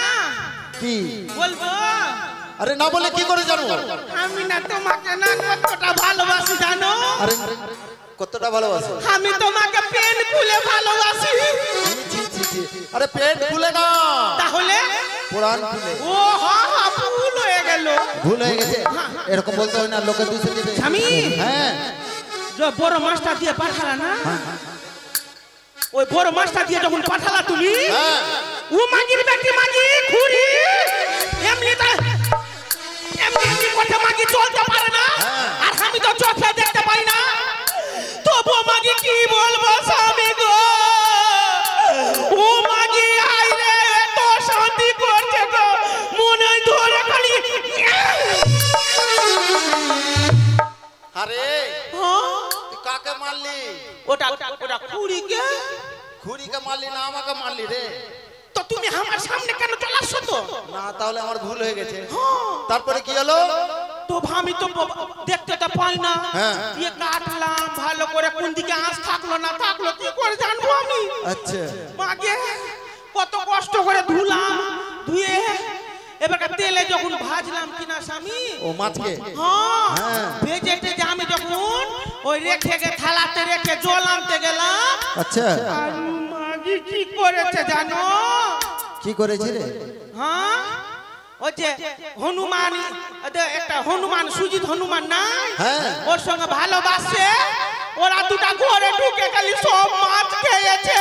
কি বলবো? আরে না বলে কি করে জানবো? আমি না তোমাকে না কতটা ভালোবাসি জানো? আরে কতটা ভালোবাসো? আমি তোমাকে পেন খুলে ভালোবাসি। জি জি জি, আরে পেট খুলে না, তাহলে পুরাণ খুলে। ও হ্যাঁ, ভুল হয়ে গেল। ভুল হয়ে গেছে, এরকম বলতে হয় না, লোকে দুষে দিবে। স্বামী, হ্যাঁ যে বড় মাছটা দিয়ে পাঠালা না, ওই বড় মাছটা দিয়ে যখন পাঠালা তুমি, ও মাগির বেটি মাগি খুরি এমনি কথা মাগি চলতে পারে না, আর আমি তো চোখে দেখতে পাই না, তবু মাগি কি বলবো স্বামী গো, ও মাগি আইলে এত শান্তি করছে গো, মনে ধরে খালি। আরে তুই কাকে মারলি? ওটা খুরিকে। খুরিকে মারলি না আমাকে মারলি রে? তো তুমি আমার সামনে কেন চলে আসছো? তো না, তাহলে আমার ভুল হয়ে গেছে। তারপরে কি হলো? তো আমি তো দেখতে তো পাই না, হ্যাঁ। দিয়ে কাটলাম ভালো করে, কোন দিকে আঁশ থাকলো না থাকলো কি করে জানবো আমি? আচ্ছা মাগে কত কষ্ট করে ধুলাম, ধুয়ে এবার তেলে যখন ভাজলাম কিনা স্বামী, ও মাছকে হ্যাঁ ভেজে টেজে আমি যখন ওই রেখে থালাতে রেখে জল আনতে গেলাম, আচ্ছা আর মাগি কি করেছে জানো? কি করেছি রে? হ্যাঁ ওই যে হনুমান, একটা হনুমান, সুজিত হনুমান নাই, হ্যাঁ। ওর সঙ্গে ভালোবাসে, ওরা দুটা ঘরে ঢুকে গেলি সব মাছ খেয়েছে।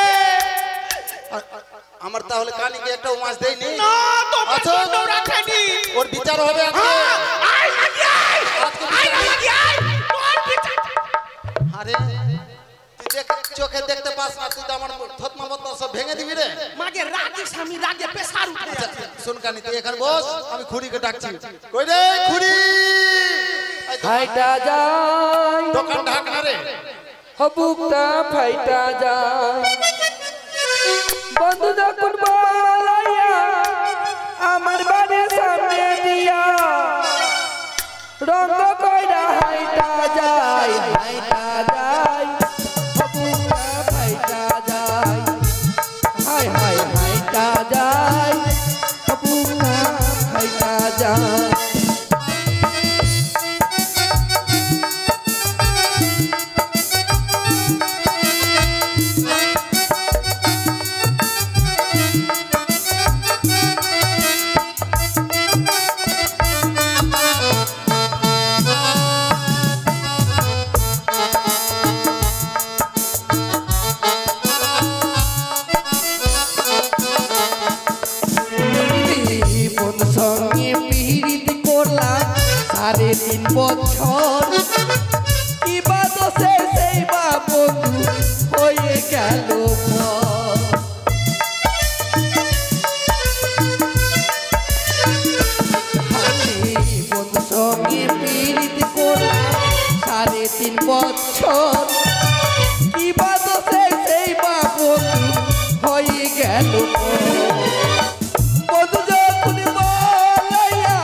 আমার তাহলে কানিকে একটা মাছ দেয়নি? না তোমার আচ্ছা। জন্য রাখেনি। ওর বিচার হবে আজকে। আয় মাগি আয়, আজকে আয় বিচার- মাগি আয়, তোর বিচার। আরে তুই চোখে দেখতে পাস না, তুই তো আমার থতমা মতন সব ভেঙে দিবি রে। মাগে রাগে স্বামী, রাগে প্রেসার উঠে আচ্ছা, যাচ্ছে। শোন কানি, তুই এখানে বস, আমি খুড়িকে ডাকছি। কই রে খুড়ি? এই তো ফাইটা যায় দোকান ঢাক না রে। হবুকটা ফাইটা যায় বন্ধু যখন বলাইয়া আমার বাড়ির সামনে দিয়া রঙ কইরা হাইটা যায় হবুকটা ফাইটা যায় হাই হাই হাইটা যায় হবুকটা ফাইটা যায় বছর কি বা দোষে সেই বা বন্ধু হয়ে গেল পর। আমি বন্ধু সঙ্গে পীড়িত করলাম 3.5 বছর কি বা দোষে সেই বা বন্ধু হয়ে গেল পর। বন্ধু যখন বলাইয়া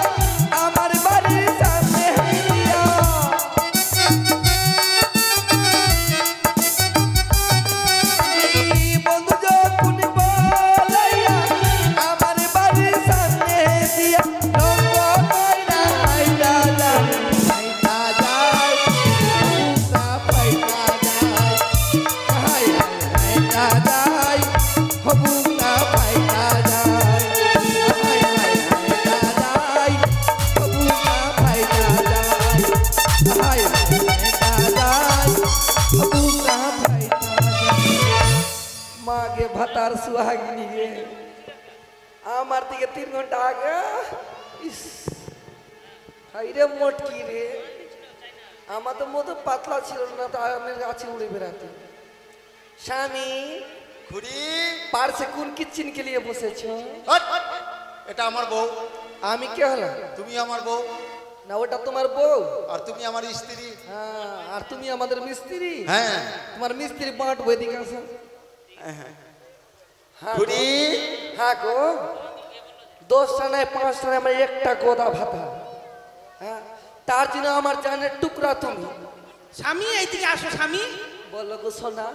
আমার বাড়ির সামনে হাইয়া বন্ধু যখন বলাইয়া আমার বাড়ির সামনে দিয়া রঙ্গ কইরা হাইটা যায় হাইটা যায় বুকা পাইটা যায় হাই হাইটা যায় বুকা পাইটা যায় হাই হাইটা যায় বুকা পাইটা যায় হাই হাইটা যায় বুকা পাইটা যায়। মাগে ভাতার সুহাগিনী রে আমার দিকে 3 ঘন্টা আগে ইস হাইরে মোটকি রে আমার তো মতো পাতলা ছিল না তাই আমি গাছে উড়ে বেড়াতে। স্বামী খুড়ি পার্সে কোন কিচেন কে লিয়ে বসেছো? হট! এটা আমার বউ। আমি কে হলাম? তুমি আমার বউ না ওটা তোমার বউ আর তুমি আমার স্ত্রী। হ্যাঁ আর তুমি আমাদের মিস্ত্রি। হ্যাঁ তোমার মিস্ত্রি বাঁটবো এদিকে আসো। হ্যাঁ খুড়ি হ্যাঁ গো 10টা নয় 5টা নয় আমার একটা গোদা ভাতা। হ্যাঁ তার জন্য আমার জানের টুকরা তুমি। স্বামী এইদিকে আসো স্বামী। বলো গো সোনা।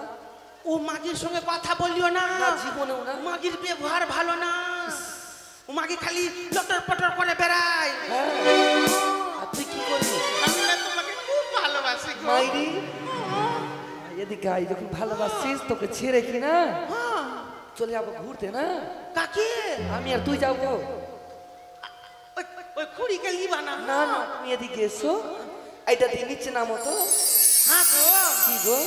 ও মাগির সঙ্গে কথা বলিও না। না জীবনেও না। মাগির ব্যবহার ভালো না। ও মাগি খালি লটর পটর করে বেড়ায়। হ্যাঁ আর তুই কি করবি? আমি না তোমাকে খুব ভালোবাসি গো। মাইরি এদিকে আই যখন ভালোবাসিস তোকে ছেড়ে কি না হ্যাঁ চলে যাবো ঘুরতে না। কাকে? আমি আর তুই যাবো। ওই খুড়িকে লিবা না। না না তুমি এদিকে এসো এইটা দিয়ে নিচে নামো তো। হ্যাঁ গো কি গো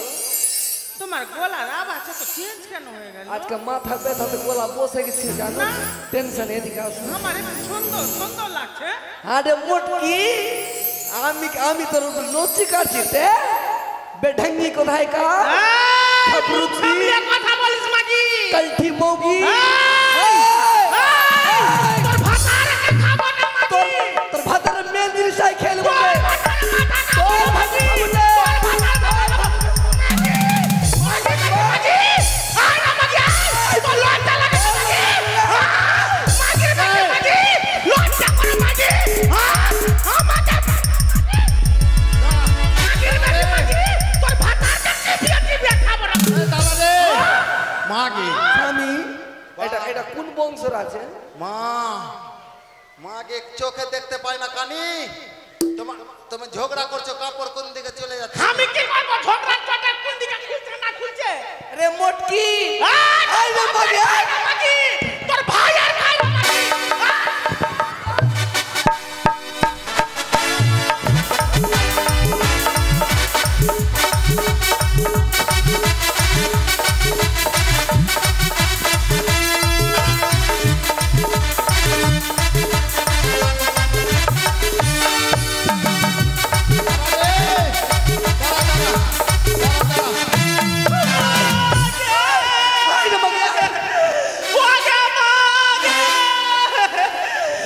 তোমার গলার আওয়াজটা তো চেঞ্জ কেন হয়ে গেল? আজকে মাথা ব্যথাতে গলা বসে গেছে জানো না। টেনশন এদিকে আসো। আমার একটু সুন্দর সুন্দর লাগছে। আরে মোটকি আমি তোর উপর নচি কাটছি তে বেঢঙ্গি কোথায় কা খবরুতি সামনে কথা বলিস মাগি। কলঠি মৌগি তোর ভাতারকে খাবো না মাগি। তোর ভাতার মেহেন্দির সাই খেলবো রে। তোর ভাতার খাবো না। মাকে স্বামী এটা কোন বংশের আছে? মা মাকে চোখে দেখতে পাই না কানি। তুমি ঝগড়া করছো কাপড় কোন দিকে চলে যাচ্ছে? আমি কি করব? ঝগড়া চটা কোন দিকে খুলছে না খুলছে? রে মোটকি এই রে মাগি তোর ভাই আর ভাই মাগি।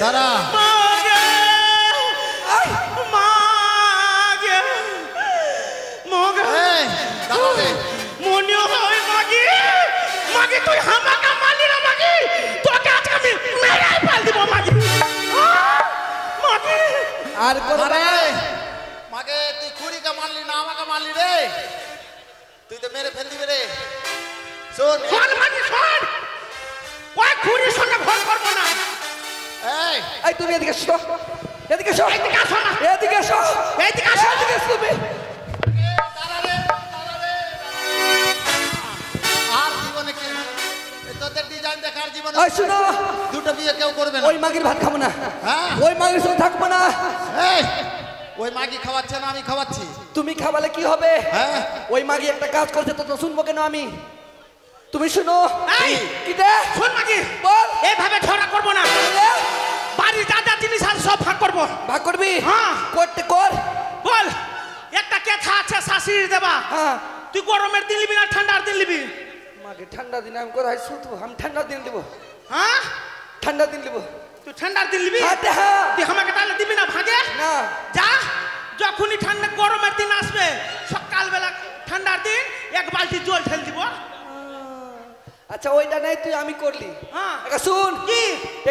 দাঁড়া এই, দাঁড়া রে। মনে হয় মাগি মাগি তুই হামাকা মারলি না মাগি। তোকে আজকে আমি মেরেই ফেল দিব মাগি। মাগি আর কোন আরে মাকে তুই খুড়িকে মারলি না আমাকে মারলি রে? তুই তো মেরে ফেল দিবি রে। শোন শোন মাগি শোন। ওই খুড়ির সঙ্গে ভয় করবো না। এই এই তুমি এদিকে এসো এদিকে এসো এদিকে আসো না। এদিকে এসো এইদিকে আসো। এদিকে এসো তুমি। দাঁড়া রে, দাঁড়া রে, দাঁড়া। আর জীবনে কি এই তোদের ডিজাইন দেখার জীবনে ওই শুনো দুটো বিয়ে কেউ করবে না। ওই মাগির ভাত খাবো না। হ্যাঁ? ওই মাগির সঙ্গে থাকবো না। এই ওই মাগি খাওয়াচ্ছে না আমি খাওয়াচ্ছি। তুমি খাওয়ালে কি হবে? হ্যাঁ ওই মাগি একটা কাজ করছে তো শুনবো কেন আমি? তুমি শুনো এই কি দে শোন মাগি বল এইভাবে ঝগড়া করবো না। বাড়ির যা যা জিনিস আছে সব ভাগ করবো। ভাগ করবি হ্যাঁ। করতে কর বল একটা কথা আছে শাশুড়ি দেবা হ্যাঁ তুই গরমের দিন নিবি না ঠান্ডার দিন নিবি মাকে ঠান্ডা দিন আমি কোথায় শুধু আমি ঠান্ডা দিন দেবো হ্যাঁ ঠান্ডা দিন দেবো তুই ঠান্ডার দিন নিবি হাতে হ্যাঁ তুই আমাকে তাহলে দিবি না ভাগে না যা যখনই ঠান্ডা গরমের দিন আসবে সকালবেলা ঠান্ডার দিন এক বালতি জল ঢেল দিব আচ্ছা ওইটা নাই তুই আমি করলি হ্যাঁ একটা শুন কি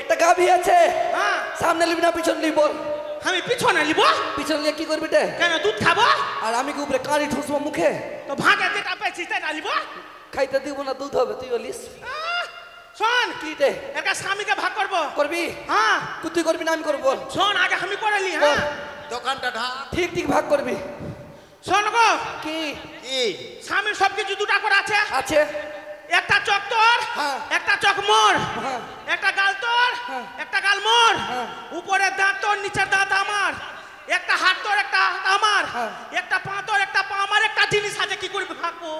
একটা গাভী আছে হ্যাঁ সামনে নিবি না পিছন নিবি বল আমি পিছনে নিব পিছন নিয়ে কি করবি রে কেন দুধ খাবো আর আমি কি উপরে কাঁড়ি ঠুসবো মুখে তো ভাগে যেটা পেয়েছিস তাই নিব খাইতে দিব না দুধ হবে তুই বলিস শোন কি রে একটা স্বামীকে ভাগ করবো করবি হ্যাঁ তুই করবি না আমি করবো বল শোন আগে আমি করেলি হ্যাঁ দোকানটা ঢাক ঠিক ঠিক ভাগ করবি শোন গো কি কি স্বামীর সবকিছু দুটা করে আছে আছে একটা চক তোর হ্যাঁ। একটা চক মোর হ্যাঁ। একটা গাল তোর হ্যাঁ। একটা গাল মোর হ্যাঁ। উপরের দাঁত তোর নিচের দাঁত আমার একটা হাত তোর একটা হাত আমার হ্যাঁ। একটা পা তোর একটা পা আমার একটা জিনিস আছে কি করবি ভাগবো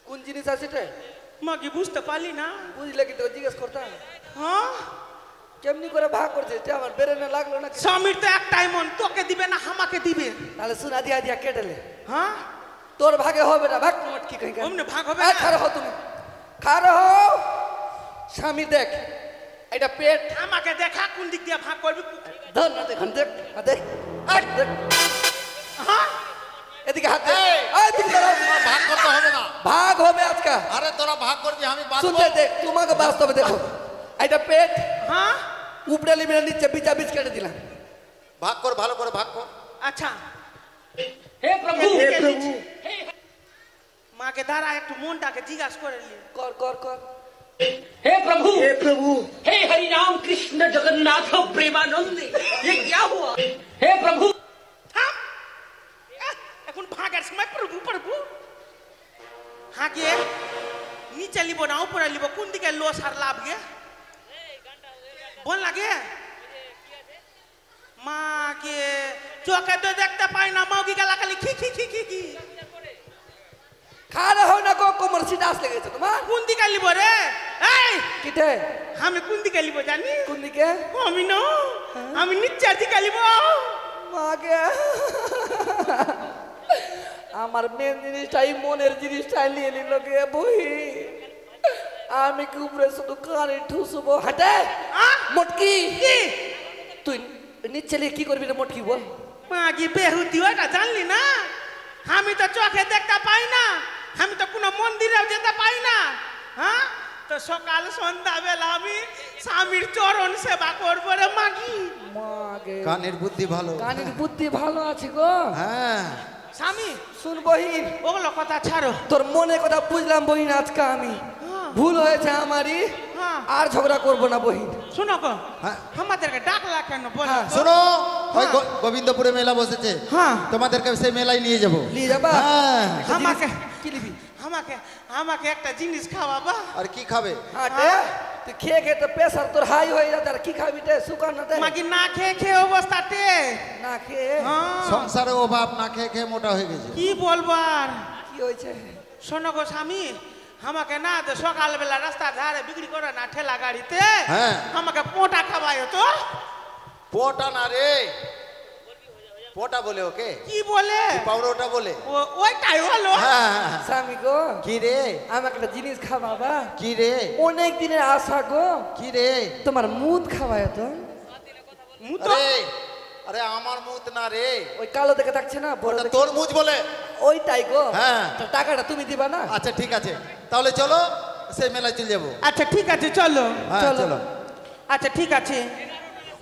কোন জিনিস আছে রে মা কি বুঝতে পারলি না বুঝলে কি তোকে জিজ্ঞেস করতাম হ্যাঁ কেমনি করে ভাগ করছিস এটা আমার বেরেনে লাগলো না স্বামীর তো একটাই মন তোকে দিবে না আমাকে দিবে তাহলে শুন আদিয়া দিয়া কেটেলে হ্যাঁ তোর ভাগে হবে না ভাগ মটকি কই অমনে ভাগ হবে এই না। খারো হও তুমি খারো হও স্বামী দেখ এটা পেট আমাকে দেখা কোন দিক দিয়ে ভাগ করবি ধর না দেখুন দেখ না দেখ আয়, দেখ হ্যাঁ এদিকে হাত দে এই! আয় দিকে দাঁড়াও। ভাগ করতে হবে না ভাগ হবে আজকে আরে তোরা ভাগ করবি আমি বাঁচবো শুনতে দেখ তোমাকে বাস্তবে দেখো এটা পেট হ্যাঁ উপরে লিমিনে নিচে বিচা বিচ কেটে দিলাম ভাগ কর ভালো করে ভাগ কর আচ্ছা हे प्रभु हे हे प्रभु। प्रभु মাকে দাঁড়া একটু মনটাকে জিজ্ঞাসা করে নি কর কর কর हे प्रभु हे हरि राम कृष्ण जगन्नाथ प्रेमानंद ये क्या हुआ हे प्रभु থাম এখন ভাগের সময় প্রভু প্রভু হাগে নিচে লিব না উপরে লিব কোন দিকে লস আর লাভ গে বল লাগে মাকে চোখে তো দেখতে পাই না মাউকি গালাগালি খি খি খি খি খি খারা হয় না গো কোমর সিটা আসলে গেছে তোমার কোন দিকে লিব রে এই কিটে আমি কোন দিকে লিব জানি কোন দিকে আমি না আমি নিচের দিকে লিব মাকে আমার মেন জিনিসটাই মনের জিনিসটাই নিয়ে নিল গে বই আমি কি উপরে শুধু কানে ঠুসবো হাটে আহ? মটকি কি তুই নিচে নিয়ে কি করবি রে মটকি বল মাগি বেহুতি ওটা জানলি না আমি তো চোখে দেখতে পাই না আমি তো কোনো মন্দিরেও যেতে পাই না হ্যাঁ তো সকাল সন্ধ্যা বেলা আমি স্বামীর চরণ সেবা করবো রে মাগি মাগে কানের বুদ্ধি ভালো কানের বুদ্ধি ভালো আছে গো হ্যাঁ স্বামী শুন বহিন ওগুলো কথা ছাড়ো তোর মনের কথা বুঝলাম বহিন আজকে আমি ভুল হয়েছে আমারই হ্যাঁ আর ঝগড়া করবো না বহিন শোনো গো হ্যাঁ। আমাদেরকে ডাকলা কেন বলো হ্যাঁ, তো? শোনো ওই গোবিন্দপুরে মেলা বসেছে হ্যাঁ। তোমাদেরকে সেই মেলায় নিয়ে যাবো নিয়ে যাবা হ্যাঁ আমাকে কি নিবি আমাকে আমাকে একটা জিনিস খাওয়াবা আর কি খাবে হাটে তুই খেয়ে খেয়ে তো প্রেশার তোর হাই হয়ে যাচ্ছে আর কি খাবি রে সুগার না মাগি না খেয়ে খেয়ে অবস্থাতে না খেয়ে হ্যাঁ। সংসারে অভাব না খেয়ে খেয়ে মোটা হয়ে গেছে কি বলবো আর কি হয়েছে শোনো গো স্বামী আমাকে না তো সকালবেলা রাস্তার ধারে বিক্রি করে না ঠেলা গাড়িতে হ্যাঁ। আমাকে পোটা খাওয়ায় তো পোটা না রে পোটা বলে ওকে কি বলে পাউরোটা বলে ওইটাই হলো হ্যাঁ স্বামী গো কি রে আমাকে একটা জিনিস খাওয়াবা কি রে অনেক দিনের আশা গো কি রে তোমার মুদ খাওয়ায় তো মুতো আরে আরে আমার মুত না রে ওই কালো দেখে থাকছে না বড় ওটা দেখে- তোর মুজ বলে ওইটাই গো হ্যাঁ। তো টাকাটা তুমি দিবা না আচ্ছা ঠিক আছে তাহলে চলো সেই মেলায় চলে যাবো আচ্ছা ঠিক আছে চলো হ্যাঁ চলো। চলো আচ্ছা ঠিক আছে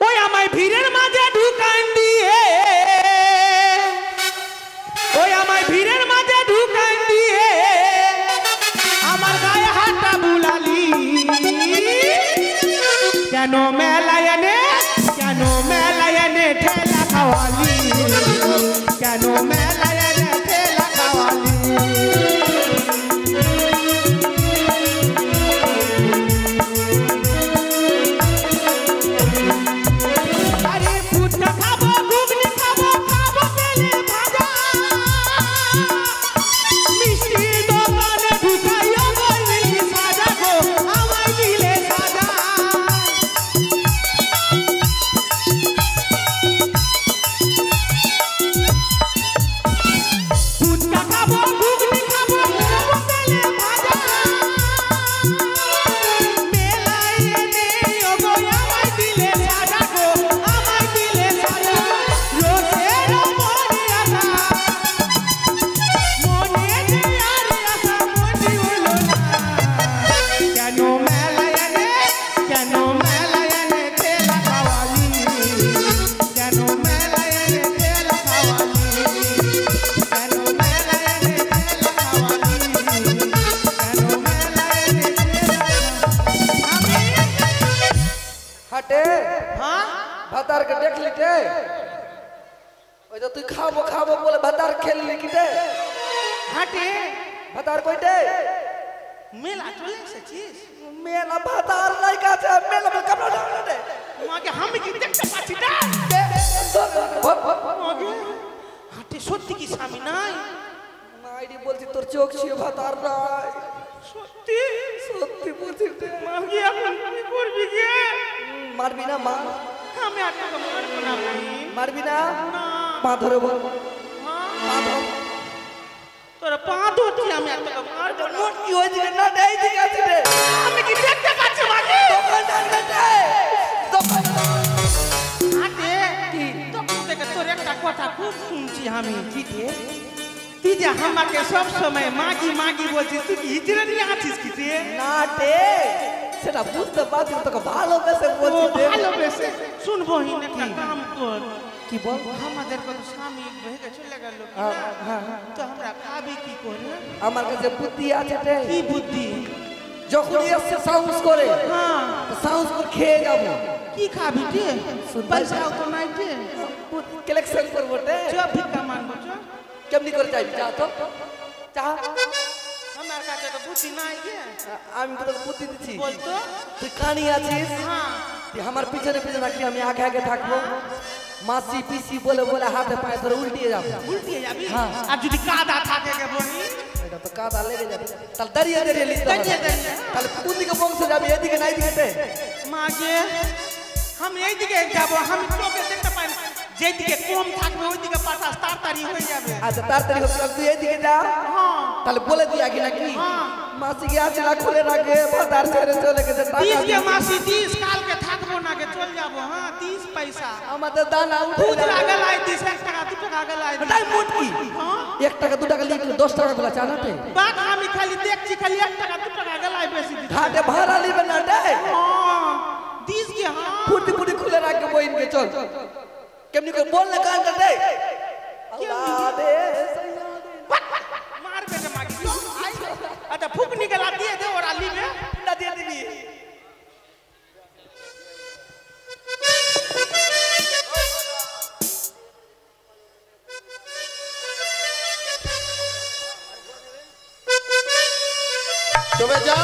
ওই আমায় ভিড়ের মাঝে ঢুকান দিয়ে ওই আমায় ভিড়ের মাঝে ঢুকান দিয়ে আমার গায়ে হাতটা বুলালি কেন মেলায় এনে ঠেলা খাওয়ালি কেন মেলায় এনে ঠেলা খাওয়ালি আরে ফুচকা খাবো ঘুগনি খাবো খাবো তেলে ভাজা মিষ্টির দোকানে ঢুকাইও বললি সাজা গো আমায় দিলে সাজা ভাতারকে দেখলি রে ওই তো তুই খাবো খাবো বলে ভাতার খেললি কি রে হাটে ভাতার কইটে মেলা চলে এসেছিস মেলা ভাতার নাই কাছে মেলা বলে কাপড় ডাউন দে মাকে আমি কি দেখতে পাচ্ছি না মাকে হাটে সত্যি কি স্বামী নাই নাইডি বলছি তোর চোখ ছিল ভাতার নাই সত্যি সত্যি বলছি রে মাকে এখন কি করবি গে মারবি না মা আমি আর তোকে মারবো না ভাই মারবি না পা ধরে বল পা ধর তোরা পা ধরছি আমি আর তোকে মারবো না মোট কি হয়ে দিকে না দেই দিকে আছে রে আমি কি দেখতে পাচ্ছি মাকে দোকান ডান্ডা দে দোকান হাটে কি তখন থেকে তোর একটা কথা খুব শুনছি আমি কিতে তুই যে আমাকে সব সময় মাগি মাগি বলছিস তুই কি হিজড়ে নিয়ে আছিস কি রে না রে সেটা বুঝতে পারছি না, তোকে ভালোবেসে ও বলছি রে ভালোবেসে শুনবো হিন একটা কাম কর কি বল আমাদের কত স্বামী ভেগে চলে গেল কি হ্যাঁ, না? হ্যাঁ, হ্যাঁ। তো আমরা খাবি কি করে আমার কাছে বুদ্ধি আছে রে কি বুদ্ধি যখন এসে সাউন্ড করে হ্যাঁ সাউন্ড করে খেয়ে যাব কি খাবি রে শুনবাই পয়সাও তো নাই রে কালেকশন করব রে চ ভিক্ষা মানবো চ কেমনি করে যাই যা তো চা আমার কাছে তো বুদ্ধি নাই গে আমি তো তোকে বুদ্ধি দিচ্ছি বলতো তুই কানি আছিস হ্যাঁ তুই আমার পিছনে পিছনে রাখবি আমি আগে আগে থাকবো মাসি পিসি বলে বলে হাতে পায়ে ধরে উল্টিয়ে যাবো উল্টিয়ে যাবি হ্যাঁ। আর যদি কাদা থাকে গে বনি এটা তো কাদা লেগে যাবে তাহলে দাঁড়িয়ে দাঁড়িয়ে লিখতে হবে দাঁড়িয়ে দাঁড়িয়ে। তাহলে কোন দিকে বংশ যাবে এদিকে না এদিকে তে? মাগে আমি এইদিকে যাব আমি তোকে দেখতে পাই না। যেদিকে কম থাকবে ওইদিকে পাঠাস তাড়াতাড়ি হয়ে যাবে আচ্ছা তাড়াতাড়ি হোক তুই এদিকে যা হ্যাঁ তাহলে বলে দিই আগে নাকি হ্যাঁ। মাসি কি আছে না খুলে রাখে ভাতার ছেড়ে চলে গেছে টাকা तीस के দিয়ে। मासी 30 काल के থাকবো না কে চল যাবো হ্যাঁ 30 পয়সা আমাদের দানা উঠে খুচরা যাবে গেলাই 30 টাকা 2 টাকা গেলাই ওটাই মোটকি হ্যাঁ 1 টাকা 2 টাকা লিখে 10 টাকা গুলা চানাতে বাক আমি খালি দেখছি খালি 1 টাকা 2 টাকা গেলাই বেশি দিচ্ছি ঘাটে ভাড়া নিবে না রে হ্যাঁ 30 के हां ফুটি ফুটি খুলে রাখে বইনকে চল কেমনি করে বল না কানটা রে আল্লাহ রে मार बेटे मागी आई अच्छा फूक निकला दिए दे और अली में না দিয়ে দিবি তবে যা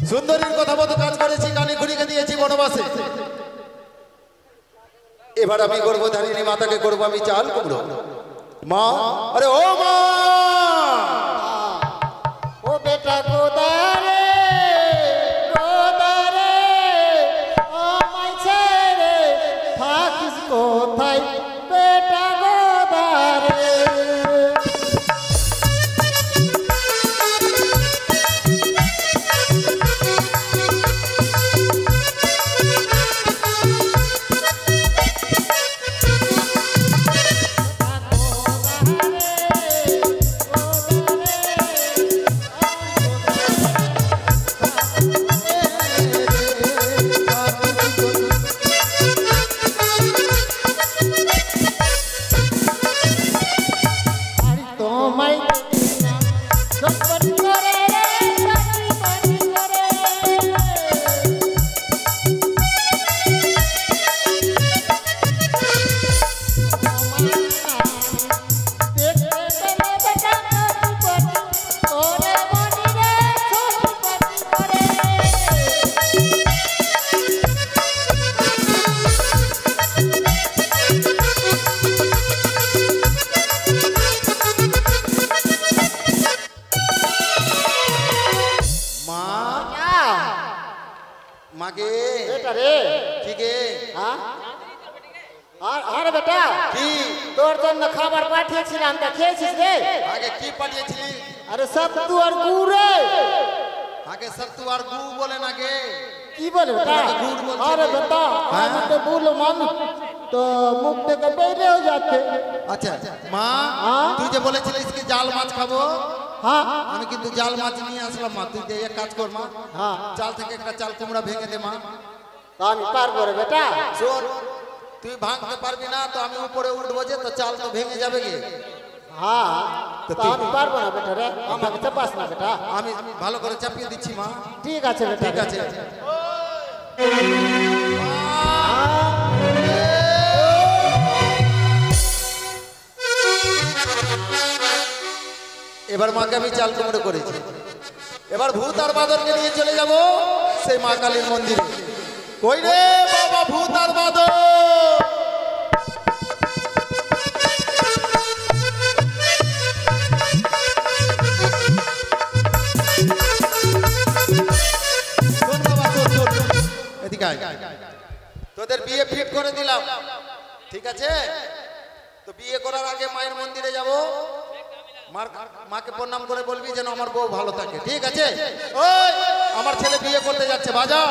সুন্দরীর কথা মতো কাজ করেছি কানে খুঁড়িকে দিয়েছি বনবাসে এবার আমি গর্ভধারিণী মাতাকে করবো আমি চাল কুমড়ো মা আরে ও মা ও বেটা গোদারে গোদারে আমায় ছেড়ে থাকিস কোথায় বেটা গোদারে মাগে বেটা রে কি গে হ্যাঁ আরে বেটা কি তোর জন্য খাবার পাঠিয়েছিলাম তা খেয়েছিস রে আগে কি পাঠিয়েছিলি আরে সত্তু আর গুড় রে আগে সত্তু আর গু বলে না গে কি বলে বেটা গুড় বলছে আরে রে। বেটা হ্যাঁ? আমি তো বলো মান তো মুখ থেকে বেরিয়েও যাচ্ছে আচ্ছা মা হ্যাঁ? তুই যে বলেছিলিস কি জাল মাছ খাবো হ্যাঁ আমি কিন্তু জাল মাছ নিয়ে আসলাম মা তুই যে এক কাজ কর মা হ্যাঁ চাল থেকে একটা চাল কুমড়া ভেঙে দে মা তা আমি পারবো রে বেটা শোন তুই ভাঙতে পারবি না তো আমি উপরে উঠবো যে তো চাল তো ভেঙে যাবে গে হ্যাঁ তো তা আমি পারবো না বেটা রে আমাকে চাপাস না বেটা আমি ভালো করে চাপিয়ে দিচ্ছি মা ঠিক আছে বেটা ঠিক আছে এবার মাকে আমি চাল কুমড়ো করেছি। এবার ভূত আর বাদরকে নিয়ে চলে যাব সেই মা কালীর মন্দিরে। কই রে বাবা ভূত আর বাদর? শোন বাবা, শোন, শোন, শোন। এদিকে আয়। তোদের বিয়ে ফিট করে দিলাম, ঠিক আছে? তো বিয়ে করার আগে মায়ের মন্দিরে যাব, মাকে প্রণাম করে বলবি যেন আমার বউ ভালো থাকে, ঠিক আছে? ওই আমার ছেলে বিয়ে করতে যাচ্ছে, বাজা।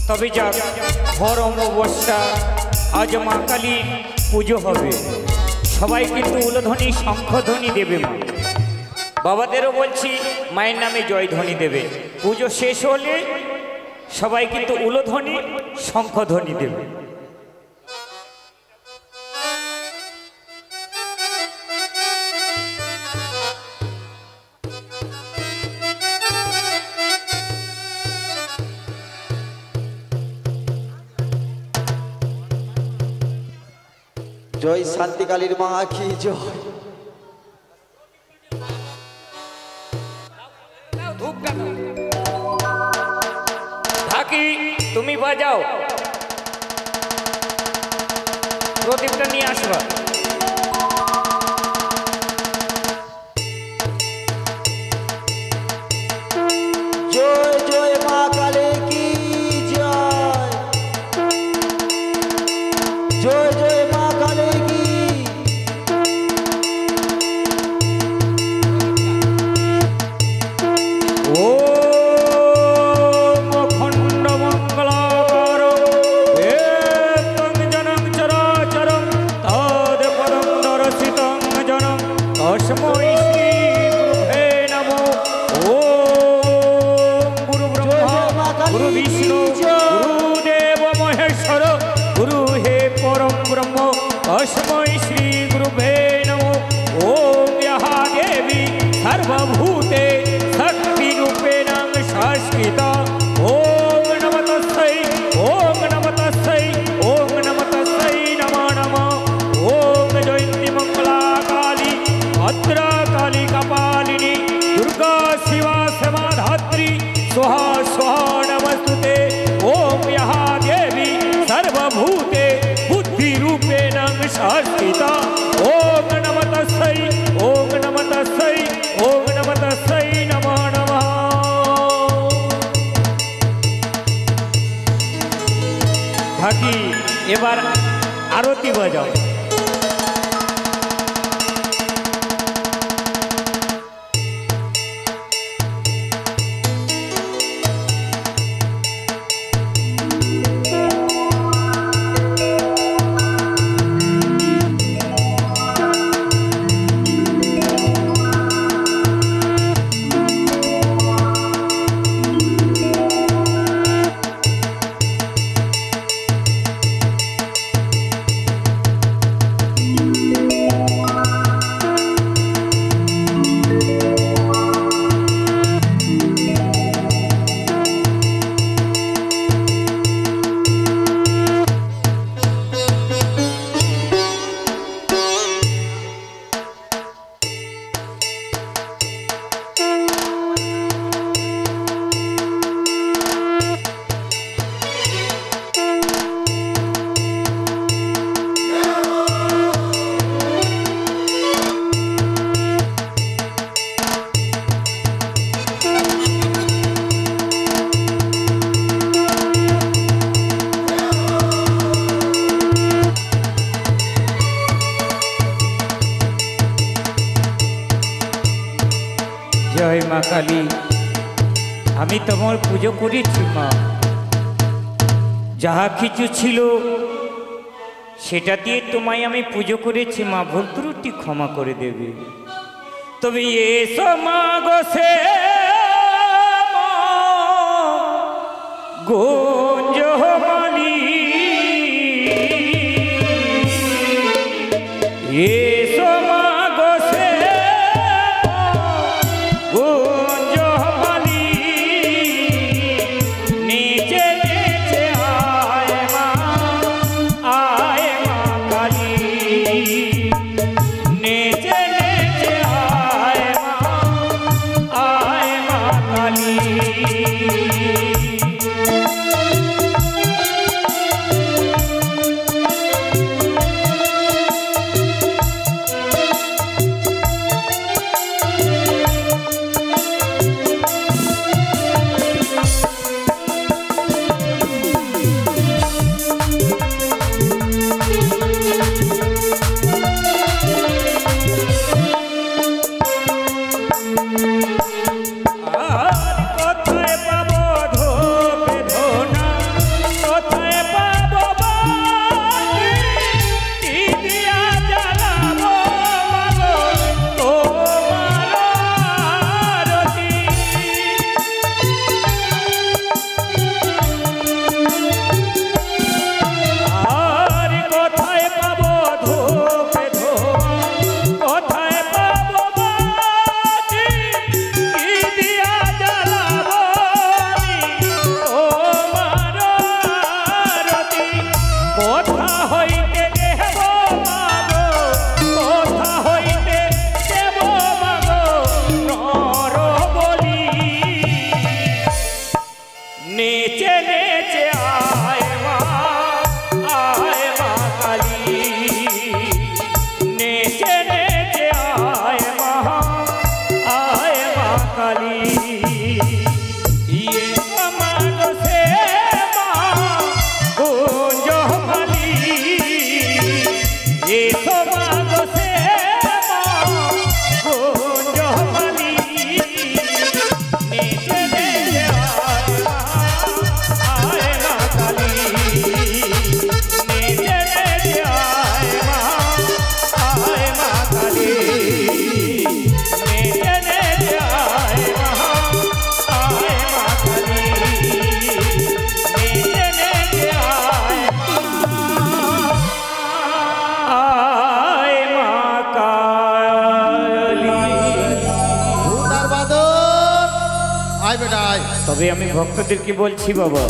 তবে যাক, ঘর অমাবস্যা, আজ মা কালীর পুজো হবে। সবাই কিন্তু উলধ্বনি শঙ্খধ্বনি দেবে মা। বাবাদেরও বলছি মায়ের নামে জয়ধ্বনি দেবে। পুজো শেষ হলে সবাই কিন্তু উলধ্বনি শঙ্খধ্বনি দেবে। জয় শান্তিকালীর মা কি জয়। ঢাকি তুমি বাজাও, প্রদীপটা নিয়ে আসবা। জয় জয় মা কালী কি জয়। জয় জয় মা কালী কি। ও খণ্ড মঙ্গলাকার একং জনং চরাচরং তদ পদং দর্শিতং জনং তস্मै শ্রী গুরুভে নমো। ওম গুরু ব্রহ্মা গুরু বিষ্ণু গুরুদেব মহেশ্বর গুরু হে পরম ব্রহ্ম তস্मै শ্রী গুরুভে নমো। ওম ইহা দেবী সর্বভূতে শক্তি রূপেণ সংস্থিতা। ওম নমঃ তস্मै, ওম নমঃ তস্मै, ওম নমঃ তস্मै নমো নমঃ। ওম জয়ন্তী মঙ্গলা কালী ভদ্রা কালী কপালিনী দুর্গা শিবা সমাধাত্রী स्वाहा स्वाहा नमस्तुते। ओम यहा देवी सर्वभूते बुद्धि रूपेण संस्थिता। ओम नमः तस्मै, ओम नमः तस्मै, ओम नमः तस्मै नमो नमः। ঢাকি এবার আরতি বাজাও। কালী, আমি তোমার পুজো করেছি মা। যাহা কিছু ছিল সেটা দিয়ে তোমায় আমি পুজো করেছি মা, ভুল ত্রুটি ক্ষমা করে দেবে। তবে এসো মা গো সে গোঞ্জমালি, এসো মা গো সে গোঞ্জমালি, নিচে নিচে আয় মা কালী, নিচে নিচে আয় মা কালী। তবে আমি ভক্তদেরকে বলছি বাবা,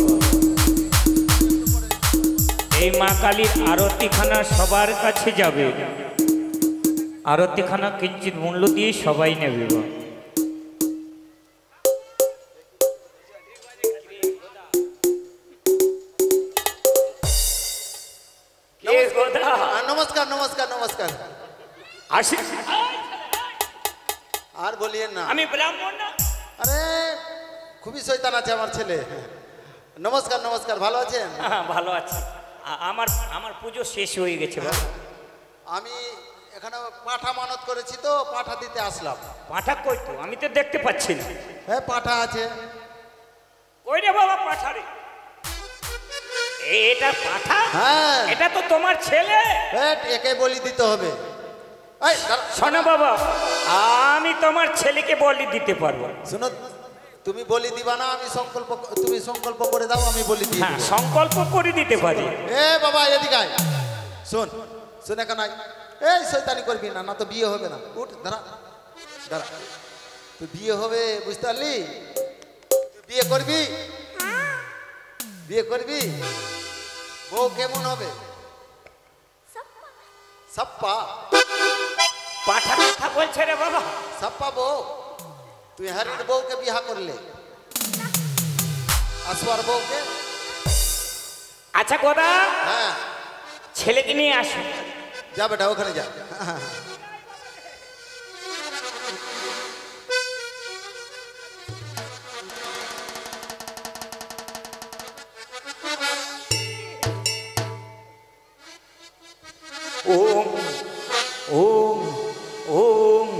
এই মা কালীর আরতিখানা সবার কাছে যাবে, আরতিখানা কিঞ্চিত মূল্য দিয়ে সবাই নেবে বাবা। নমস্কার নমস্কার নমস্কার। আসি আর বলিয়েন না, আমি ব্রাহ্মণ না। আরে খুবই শয়তান আছে আমার ছেলে। নমস্কার নমস্কার, ভালো আছেন? ভালো আছি। আমার পুজো শেষ হয়ে গেছে বাবা। আমি এখানে পাঠা মানত করেছি তো পাঠা দিতে আসলাম। পাঠা কই তো? আমি তো দেখতে পাচ্ছি না। হ্যাঁ পাঠা আছে। কই রে বাবা পাঠা রে? এটা পাঠা? হ্যাঁ এটা তো তোমার ছেলে। একে বলি দিতে হবে। শোনো বাবা, আমি তোমার ছেলেকে বলি দিতে পারবো। শোনো, তুমি বলি দিবা না, আমি সংকল্প, তুমি সংকল্প করে দাও, আমি বলি দিই। হ্যাঁ সংকল্প করে দিতে পারি। এ বাবা এদিকে আয়, শোন শোন এখানে আয়। এই শয়তানি করবি না, না তো বিয়ে হবে না। উঠ দাঁড়া দাঁড়া, তুই বিয়ে হবে বুঝতে পারলি? তুই বিয়ে করবি, বিয়ে করবি, বউ কেমন হবে? সাপ্পা। পাঠা কথা বলছে রে বাবা। সাপ্পা বউ। তুই হারির বউকে বিয়া করলে, আসওয়ার বউকে। আচ্ছা গোদা, হ্যাঁ ছেলেকে নিয়ে আসো। যা বেটা ওখানে যা। ওম ওম ওম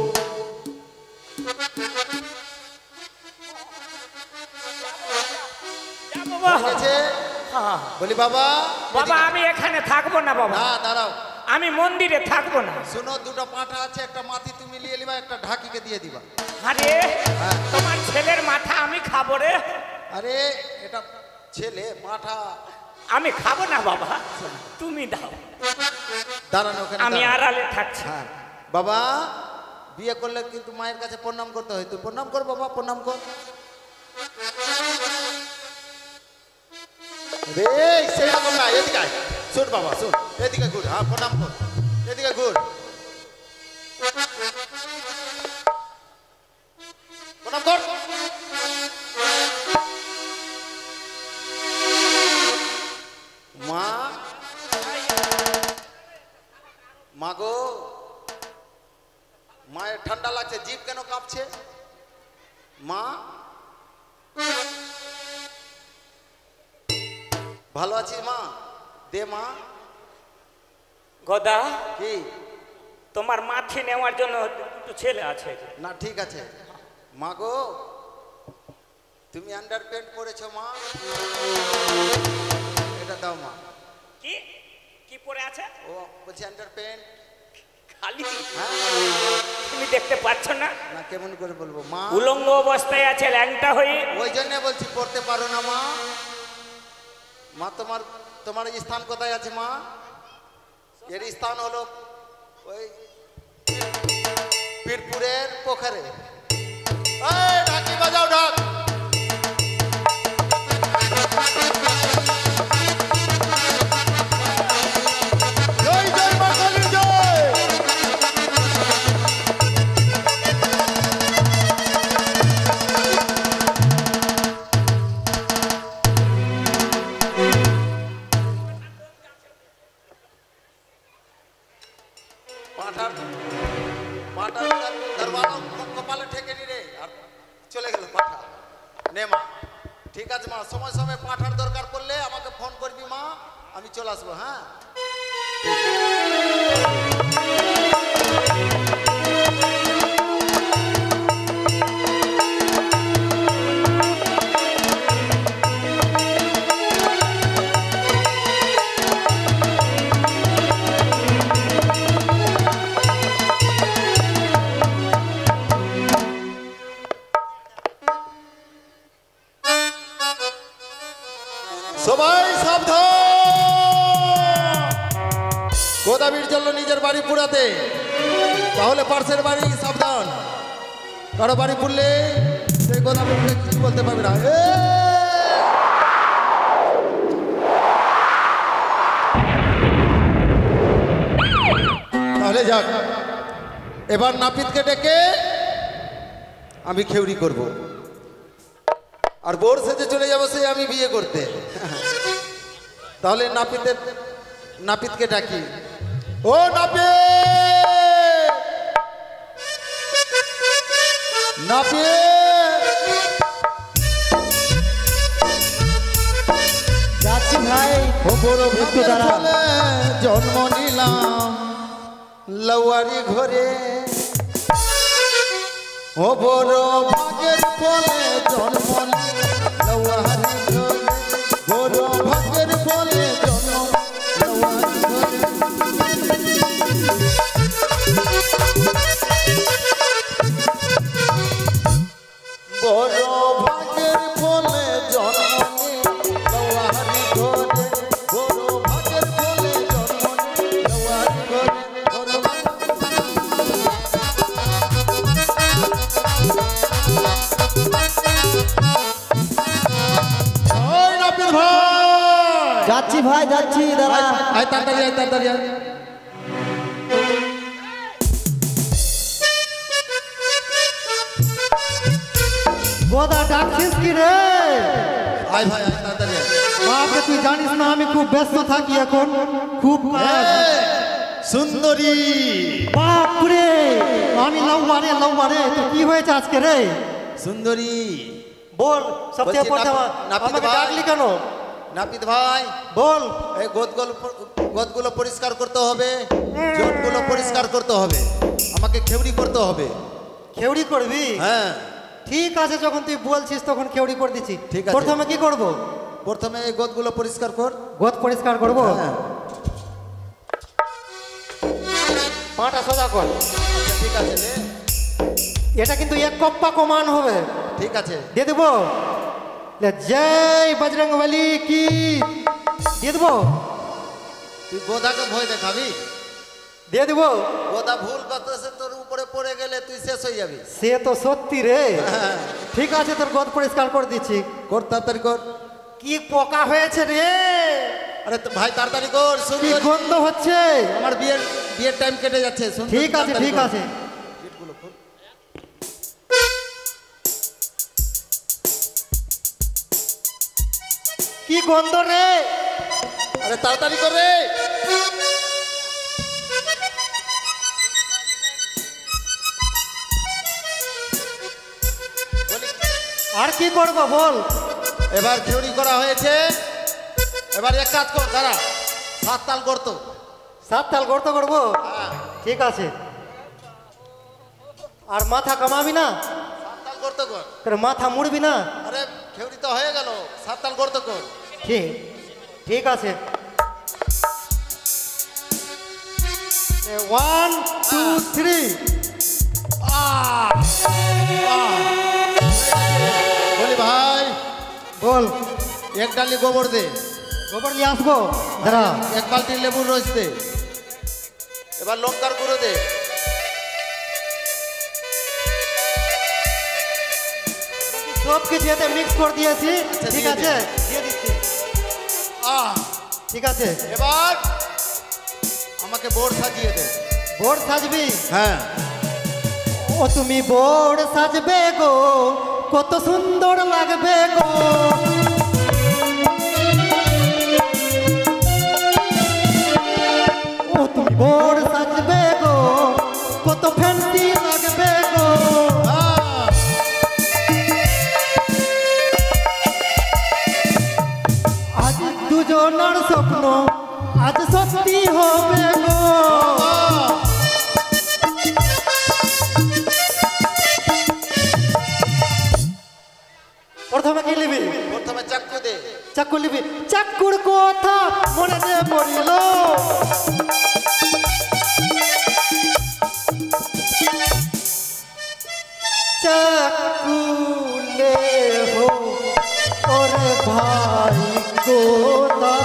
বাবা হয়ে গেছে? হ্যাঁ। বলি বাবা বাবা এদিকে- আমি এখানে থাকবো না বাবা, না দাঁড়াও, আমি মন্দিরে থাকবো না। শুনো, দুটো পাঁঠা আছে, একটা মাটি তুমি নিয়ে নিবা, একটা ঢাকিকে দিয়ে দিবা। আরে হ্যাঁ। তোমার ছেলের মাথা আমি খাবো রে, আরে এটা ছেলে পাঁঠা, আমি খাবো না বাবা, তুমি দাও, দাঁড়ানো ওখানে আমি দাঁড়াও। আড়ালে থাকছি। হ্যাঁ বাবা, বিয়ে করলে কিন্তু মায়ের কাছে প্রণাম করতে হয়, তুই প্রণাম কর বাবা, প্রণাম কর। রে সেরকম না, এদিকে আয়, শোন বাবা শোন, এদিকে ঘুর, হ্যাঁ প্রণাম কর, এদিকে ঘুর, প্রণাম কর। মা, মা গো, মায়ের ঠান্ডা লাগছে, জিভ কেন কাঁপছে? মা ভালো আছিস মা? দে মা। গদা কি? তোমার মাথি নেওয়ার জন্য দুটো ছেলে আছে। না ঠিক আছে। মা গো, তুমি আন্ডার প্যান্ট পরেছো মা, এটা দাও মা। কি কি পরে আছে? ও বলছি আন্ডার প্যান্ট। খালি হ্যাঁ তুমি দেখতে পাচ্ছ না? না কেমন করে বলবো মা? উলঙ্গ অবস্থায় আছে, ল্যাংটা হয়ে। ওই জন্য বলছি পড়তে পারো না মা। মা তোমার তোমার স্থান কোথায় আছে মা? এর স্থান হলো ওই পীরপুরের পোখরে। এই ঢাকি বাজাও, ঢাক। জয় জয় মা কালীর জয়। পাঠার পাঠার দরবানো কপালে ঠেকে নি রে, আর চলে গেল পাঠা। নে মা, ঠিক আছে মা, সময় সময় পাঠার দরকার পড়লে আমাকে ফোন করবি মা, আমি চলে আসবো। হ্যাঁ সবাই সাবধান, গোদাবীর চললো নিজের বাড়ি পুরাতে, তাহলে পার্শ্বের বাড়ি সাবধান, কারো বাড়ি পুরলে সেই গোদাবীর কিছু বলতে পারবে না। তাহলে যাক, এবার নাপিতকে ডেকে আমি খেউরি করব, আর বোর সেজে চলে যাবো সেই আমি বিয়ে করতে। তাহলে নাপিতকে ডাকি। ও নাপিত, নাপিত, যাচ্ছি ভাই। ও বড় একটু ভাগ্যের দাঁড়া। ফলে জন্ম নিলাম লওয়ারি ঘরে, ও বড় ভাগ্যের ফলে জন্ম লওয়ারি ঘরে, বড় ভাগ্যের ফলে জন্ম লওয়ারি ঘরে। বড় ভাগ্যের ফলে জন্ম লওয়ারি ঘরে, বড় ভাগ্যের ফলে জন্ম লওয়ারি ঘরে, বড় ওই নাপিত ভাই, যাচ্ছি ভাই, যাচ্ছি, দাঁড়া। আয় তাড়াতাড়ি আয়, তাড়াতাড়ি আয়। গোদা ডাকছিস কি রে? আয় ভাই আয়, তাড়াতাড়ি আয়। বাপরে তুই জানিস না আমি খুব ব্যস্ত থাকি এখন, খুব কাজ। সুন্দরী, বাপরে আমি লৌবারে লৌবারে, তো কি হয়েছে আজকে রে? সুন্দরী, বল সবচেয়ে বলছি প্রথম নাপিত আমাকে ভাই। ডাকলি কেন? নাপিত ভাই, বল। এই গোদগুলো পরিষ্কার করতে হবে, জটগুলো পরিষ্কার করতে হবে, আমাকে খেউড়ি করতে হবে। খেউড়ি করবি? হ্যাঁ ঠিক আছে, যখন তুই বলছিস তখন খেউড়ি করে দিচ্ছি। ঠিক আছে। প্রথমে কি করব? প্রথমে এই গোদগুলো পরিষ্কার কর। গোদ পরিষ্কার করবো। হ্যাঁ। পাটা সোজা কর। আচ্ছা, ঠিক আছে রে। এটা কিন্তু এক কপ্পা কমান হবে। ঠিক আছে। দিয়ে দেবো। জয় বজরংবলী কি দিয়ে দেবো। তুই গোদাকে ভয় দেখাবি? দিয়ে দেবো। গোদা ভুল করতেছে, তোর উপরে পড়ে গেলে তুই শেষ হয়ে যাবি। সে তো সত্যি রে। ঠিক আছে, তোর গোদ পরিষ্কার করে দিচ্ছি। কর, তাড়াতাড়ি কর। কি পোকা হয়েছে রে। আরে তো ভাই তাড়াতাড়ি কর। কি সুন্দর। গন্ধ হচ্ছে। আমার বিয়ের টাইম কেটে যাচ্ছে। সুন্দর, ঠিক আছে তাড়াতাড়ি ঠিক কর। আছে। গেটগুলো খোল। কি গন্ধ রে। আরে তাড়াতাড়ি কর রে। বলি, আর কি করবো বল। এবার খেউড়ি করা হয়েছে। এবার এক কাজ কর, দাঁড়া। 7 তাল করতো। 7 তাল গর্ত করবো। ঠিক আছে। আর মাথা কামাবি না। 7 তাল করতো কর। তোর মাথা মুড়বি না। আরে খেউড়ি তো হয়ে গেল, 7 তাল করতো কর। ঠিক ঠিক আছে। 1 2 3। বলি ভাই, বল। এক ডালি গোবর দে। গোবর নিয়ে আসবো। দাঁড়া। এক বালতি লেবুর রস দে। এবার লঙ্কার গুঁড়ো দে। সব কিছু এতে মিক্স করে দিয়েছি। আচ্ছা, ঠিক দিয়ে আছে, দে। দিয়ে দিচ্ছি। ঠিক আছে। এবার আমাকে বোর্ড সাজিয়ে দে। বোর্ড সাজবি। হ্যাঁ। ও তুমি বোর্ড সাজবে গো, কত সুন্দর লাগবে গো। ও তুমি বোর্ড সাজবে গো, কত ফ্যান্সি লাগবে গো। আজ দুজনার স্বপ্ন আজ সত্যি হবে গো। প্রথমে কি নিবি? প্রথমে চাকু দে। চাকু নিবি। চাকুর কথা মনে যে পড়িল, চাকুলে হো ওরে ভাই গোদা,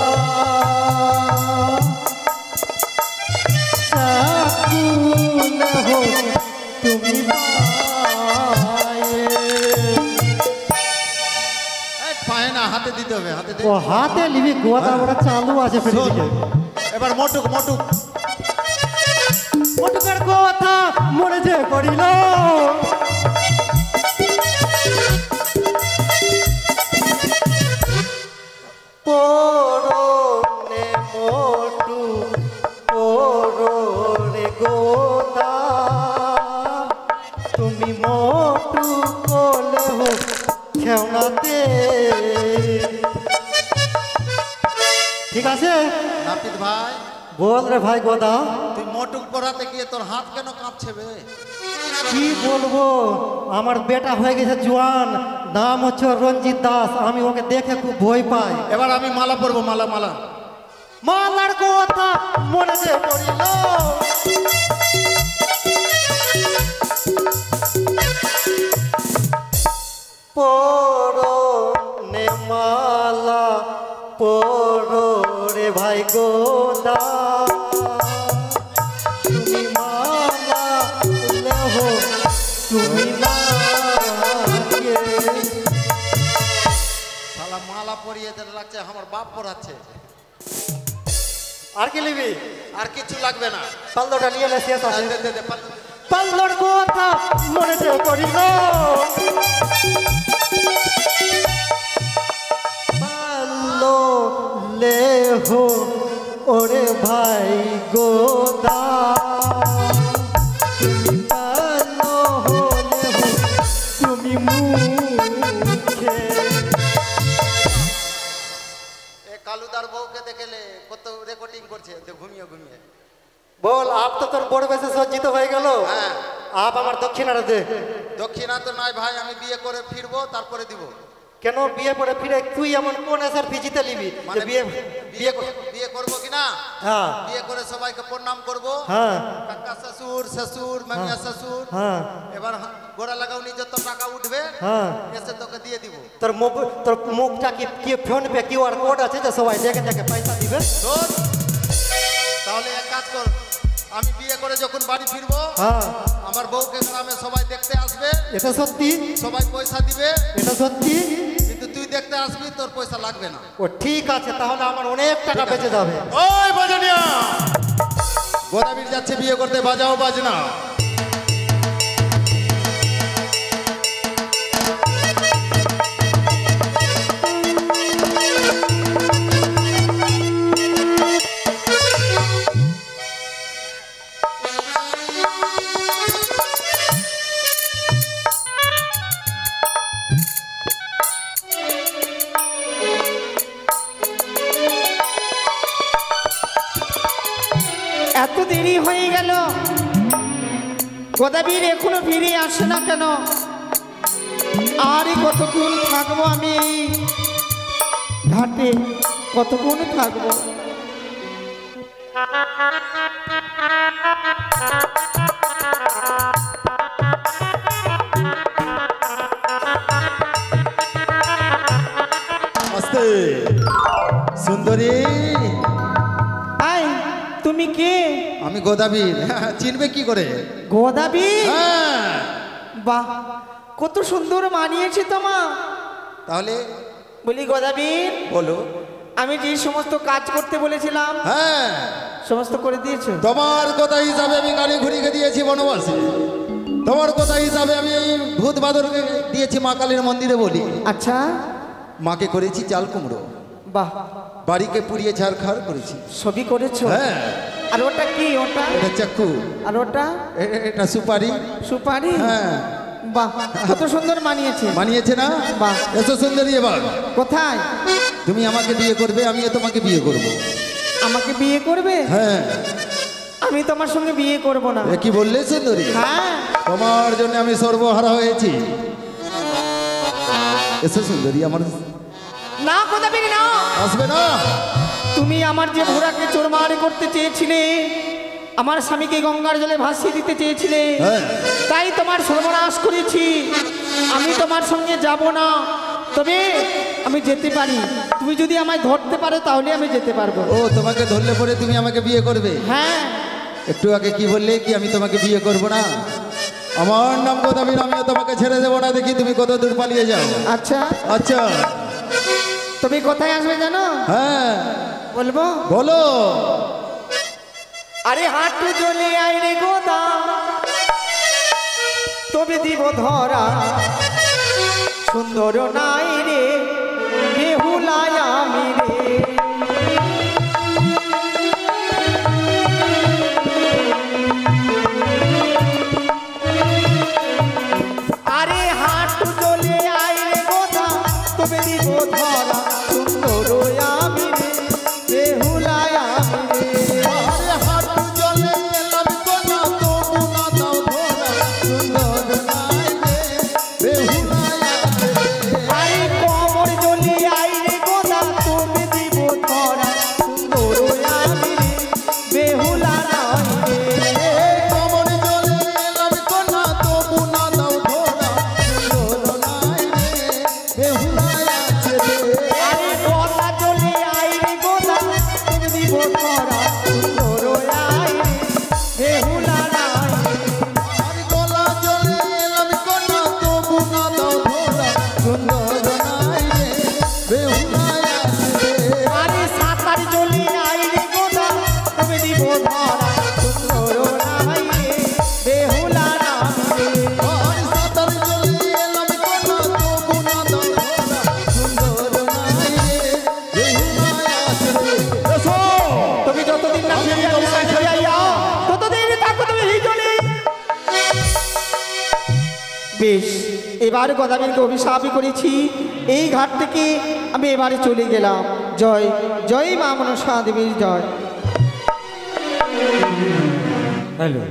চাকুলে হো তুমি পায়ে না, হাতে দিতে হবে। হাতে দে। ও হাতে নিবি। গোদা ওরা চালু আছে শোন, ফেলে। এবার মোটুক মোটুক। মোটুকের কথা মনে যে পড়িল, পড়নে মোটু পড়নে গোদা, তুমি মোটু কোলে হো খেওনাতে। ঠিক আছে। নাপিত ভাই, বল রে ভাই গোদা। তুই মোটুক পরাতে গিয়ে তোর হাত কেন কাঁপছে বে? কি বলবো, আমার বেটা হয়ে গেছে জোয়ান, নাম হচ্ছে রঞ্জিত দাস। আমি ওকে দেখে খুব ভয় পাই। এবার আমি মালা পরবো। মালা মালা। মালার কথা মনে যে পড়িল, পড়নে মালা পড়ো রে ভাই গোদা, তুমি মালা লেহো তুমি লাগে। শালা মালা পরিয়ে তোর লাগছে আমার বাপ পরাচ্ছে। আর কি নিবি? আর কিছু লাগবে না। পাল্লোটা নিয়ে নে, শেষ আছে। দে, দে, দে, পাল্লা। পাল্লোর কথা মনে যে পড়িল, পাল্লো লেহো ওরে ভাই গোদা, তুমি পাল্লো হলে হো তুমি মুখে। এ কালুদার বউকে দেখলে কত রেকর্ডিং করছে ঘুমিয়ে ঘুমিয়ে। বল, আপ তো তোর বড় বেশে সজ্জিত হয়ে গেল। হ্যাঁ। আপ আমার দক্ষিণাটা দে। দক্ষিণা তো নয় ভাই, আমি বিয়ে করে ফিরবো তারপরে দিব। কেন বিয়ে করে ফিরে তুই এমন কোন আসার ফিজিতে নিবি যে বিয়ে বিয়ে বিয়ে করবো কিনা? হ্যাঁ বিয়ে করে সবাইকে প্রণাম করবো। হ্যাঁ কাকা শ্বশুর শ্বশুর মামিয়া শ্বশুর। হ্যাঁ এবার গোড়া লাগাওনি যত টাকা উঠবে হ্যাঁ এসে তোকে দিয়ে দিব। তোর মুখটা কি ফোন পে কিউআর কোড আছে যে সবাই দেখে দেখে পয়সা দিবে? শোন, তাহলে এক কাজ কর, আমি বিয়ে করে যখন বাড়ি ফিরবো হ্যাঁ আমার বউকে গ্রামে সবাই দেখতে আসবে, এটা সত্যি? সবাই পয়সা দিবে, এটা সত্যি? কিন্তু তুই দেখতে আসবি, তোর পয়সা লাগবে না। ও ঠিক আছে, তাহলে আমার অনেক টাকা বেঁচে যাবে। ওই বাজানিয়া, গোদাবীর যাচ্ছে বিয়ে করতে, বাজাও বাজনা। এত দেরি হয়ে গেল, গোদাবীর এখনো ফিরে আসে না কেন? আরে কতক্ষণ থাকবো আমি এই ঘাটে, কতক্ষণ থাকবো? আস্তে সুন্দরী, আই তুমি কে? আমি গোদাবীর। চিনবে কি করে? গোদাবীর? হ্যাঁ। বাহ, কত সুন্দর মানিয়েছে তোমা। তাহলে বলি গোদাবীর, বলো। আমি যে সমস্ত কাজ করতে বলেছিলাম হ্যাঁ, সমস্ত করে দিয়েছো? তোমার কথা হিসাবে আমি গাড়ি ঘুরিয়ে দিয়েছি বনবাসে, তোমার কথা হিসাবে আমি ভূত বাদরকে দিয়েছি মা কালীর মন্দিরে বলি। আচ্ছা, মাকে করেছি চাল কুমড়ো, বাহ, বাড়িকে পুড়িয়ে ছাড়খাড় করেছি। সবই করেছো? হ্যাঁ। আর ওটা কি? ওটা এটা চাকু, আর ওটা এটা সুপারি। সুপারি? হ্যাঁ। বাহ, কত সুন্দর মানিয়েছে। মানিয়েছে না? বাহ। এসো সুন্দরী, এবার কোথায়? তুমি আমাকে বিয়ে করবে, আমিও তোমাকে বিয়ে করব। আমাকে বিয়ে করবে? হ্যাঁ। আমি তোমার সঙ্গে বিয়ে করব না। এ কি বললে সুন্দরী? হ্যাঁ। তোমার জন্য আমি সর্বহারা হয়েছি। এসো সুন্দরী, আমার না গোদাবীর না, আসবে না। তুমি আমার যে ঘোড়াকে চোরমারি করতে চেয়েছিলে, আমার স্বামীকে গঙ্গার জলে ভাসিয়ে দিতে চেয়েছিলে, হ্যাঁ। তাই তোমার সর্বনাশ করেছি। আমি তোমার সঙ্গে যাব না, তবে আমি যেতে পারি। তুমি যদি আমায় ধরতে পারো তাহলে আমি যেতে পারবো। ও, তোমাকে ধরলে পরে তুমি আমাকে বিয়ে করবে? হ্যাঁ। একটু আগে কি বললে কি আমি তোমাকে বিয়ে করব না? আমার নাম গোদাবীর, আমিও তোমাকে ছেড়ে দেবো না। দেখি তুমি কত দূর পালিয়ে যাও। আচ্ছা আচ্ছা, তুমি কোথায় আসবে জানো? হ্যাঁ বলবো? বলো। আরে হাঁটু জ্বলে আয় রে গোদা, তবে দিব ধরা, সুন্দর নাই রে বেহুলায় আমি রে। আরে হাঁটু জ্বলে আয় রে গোদা, তবে দিব ধরা, সুন্দর আমি রে বেহুলায় আমি রে। আরে হাঁটু জলে এলাম কোনা, তবু না দাও ধরা, সুন্দর নাই রে বেহুলায় আমি রে। আরে কোমর জ্বলে আয় রে গোদা, তবে দিব ধরা, সুন্দর আমি রে বেহুলা নাই রে। কোমর জলে এলাম কোনা, তবু না দাও ধরা, সুন্দর নাই রে বেহুলায় আছে রে। আরে গলা জ্বলে আয় রে গোদা, তবে দিব ধরা, সুন্দর আয় রে বেহুলা নাই রে। আর গলা জলে এলাম কোনা, তবু না দাও ধরা, সুন্দর নাই রে বেহুলায় আছে রে। আরে সাতার জ্বলে আয় রে গোদা, তবে দিব ধরা, সুন্দর নাই রে বেহুলা নাই রে। আর সাঁতার জলে এলাম কোনা, তবু না দাও ধরা, সুন্দর নাই রে বেহুলায় আছে রে। এসো। তুমি যতদিন না ফিরে আসবে ততদিন থাকো তুমি হিজলে। বেশ, এবার গোদাবীরকে অভিশাপ করেছি, এই ঘাট থেকে আমি এবারে চলে গেলাম। জয় জয় মা মনসা দেবীর জয়। হ্যালো।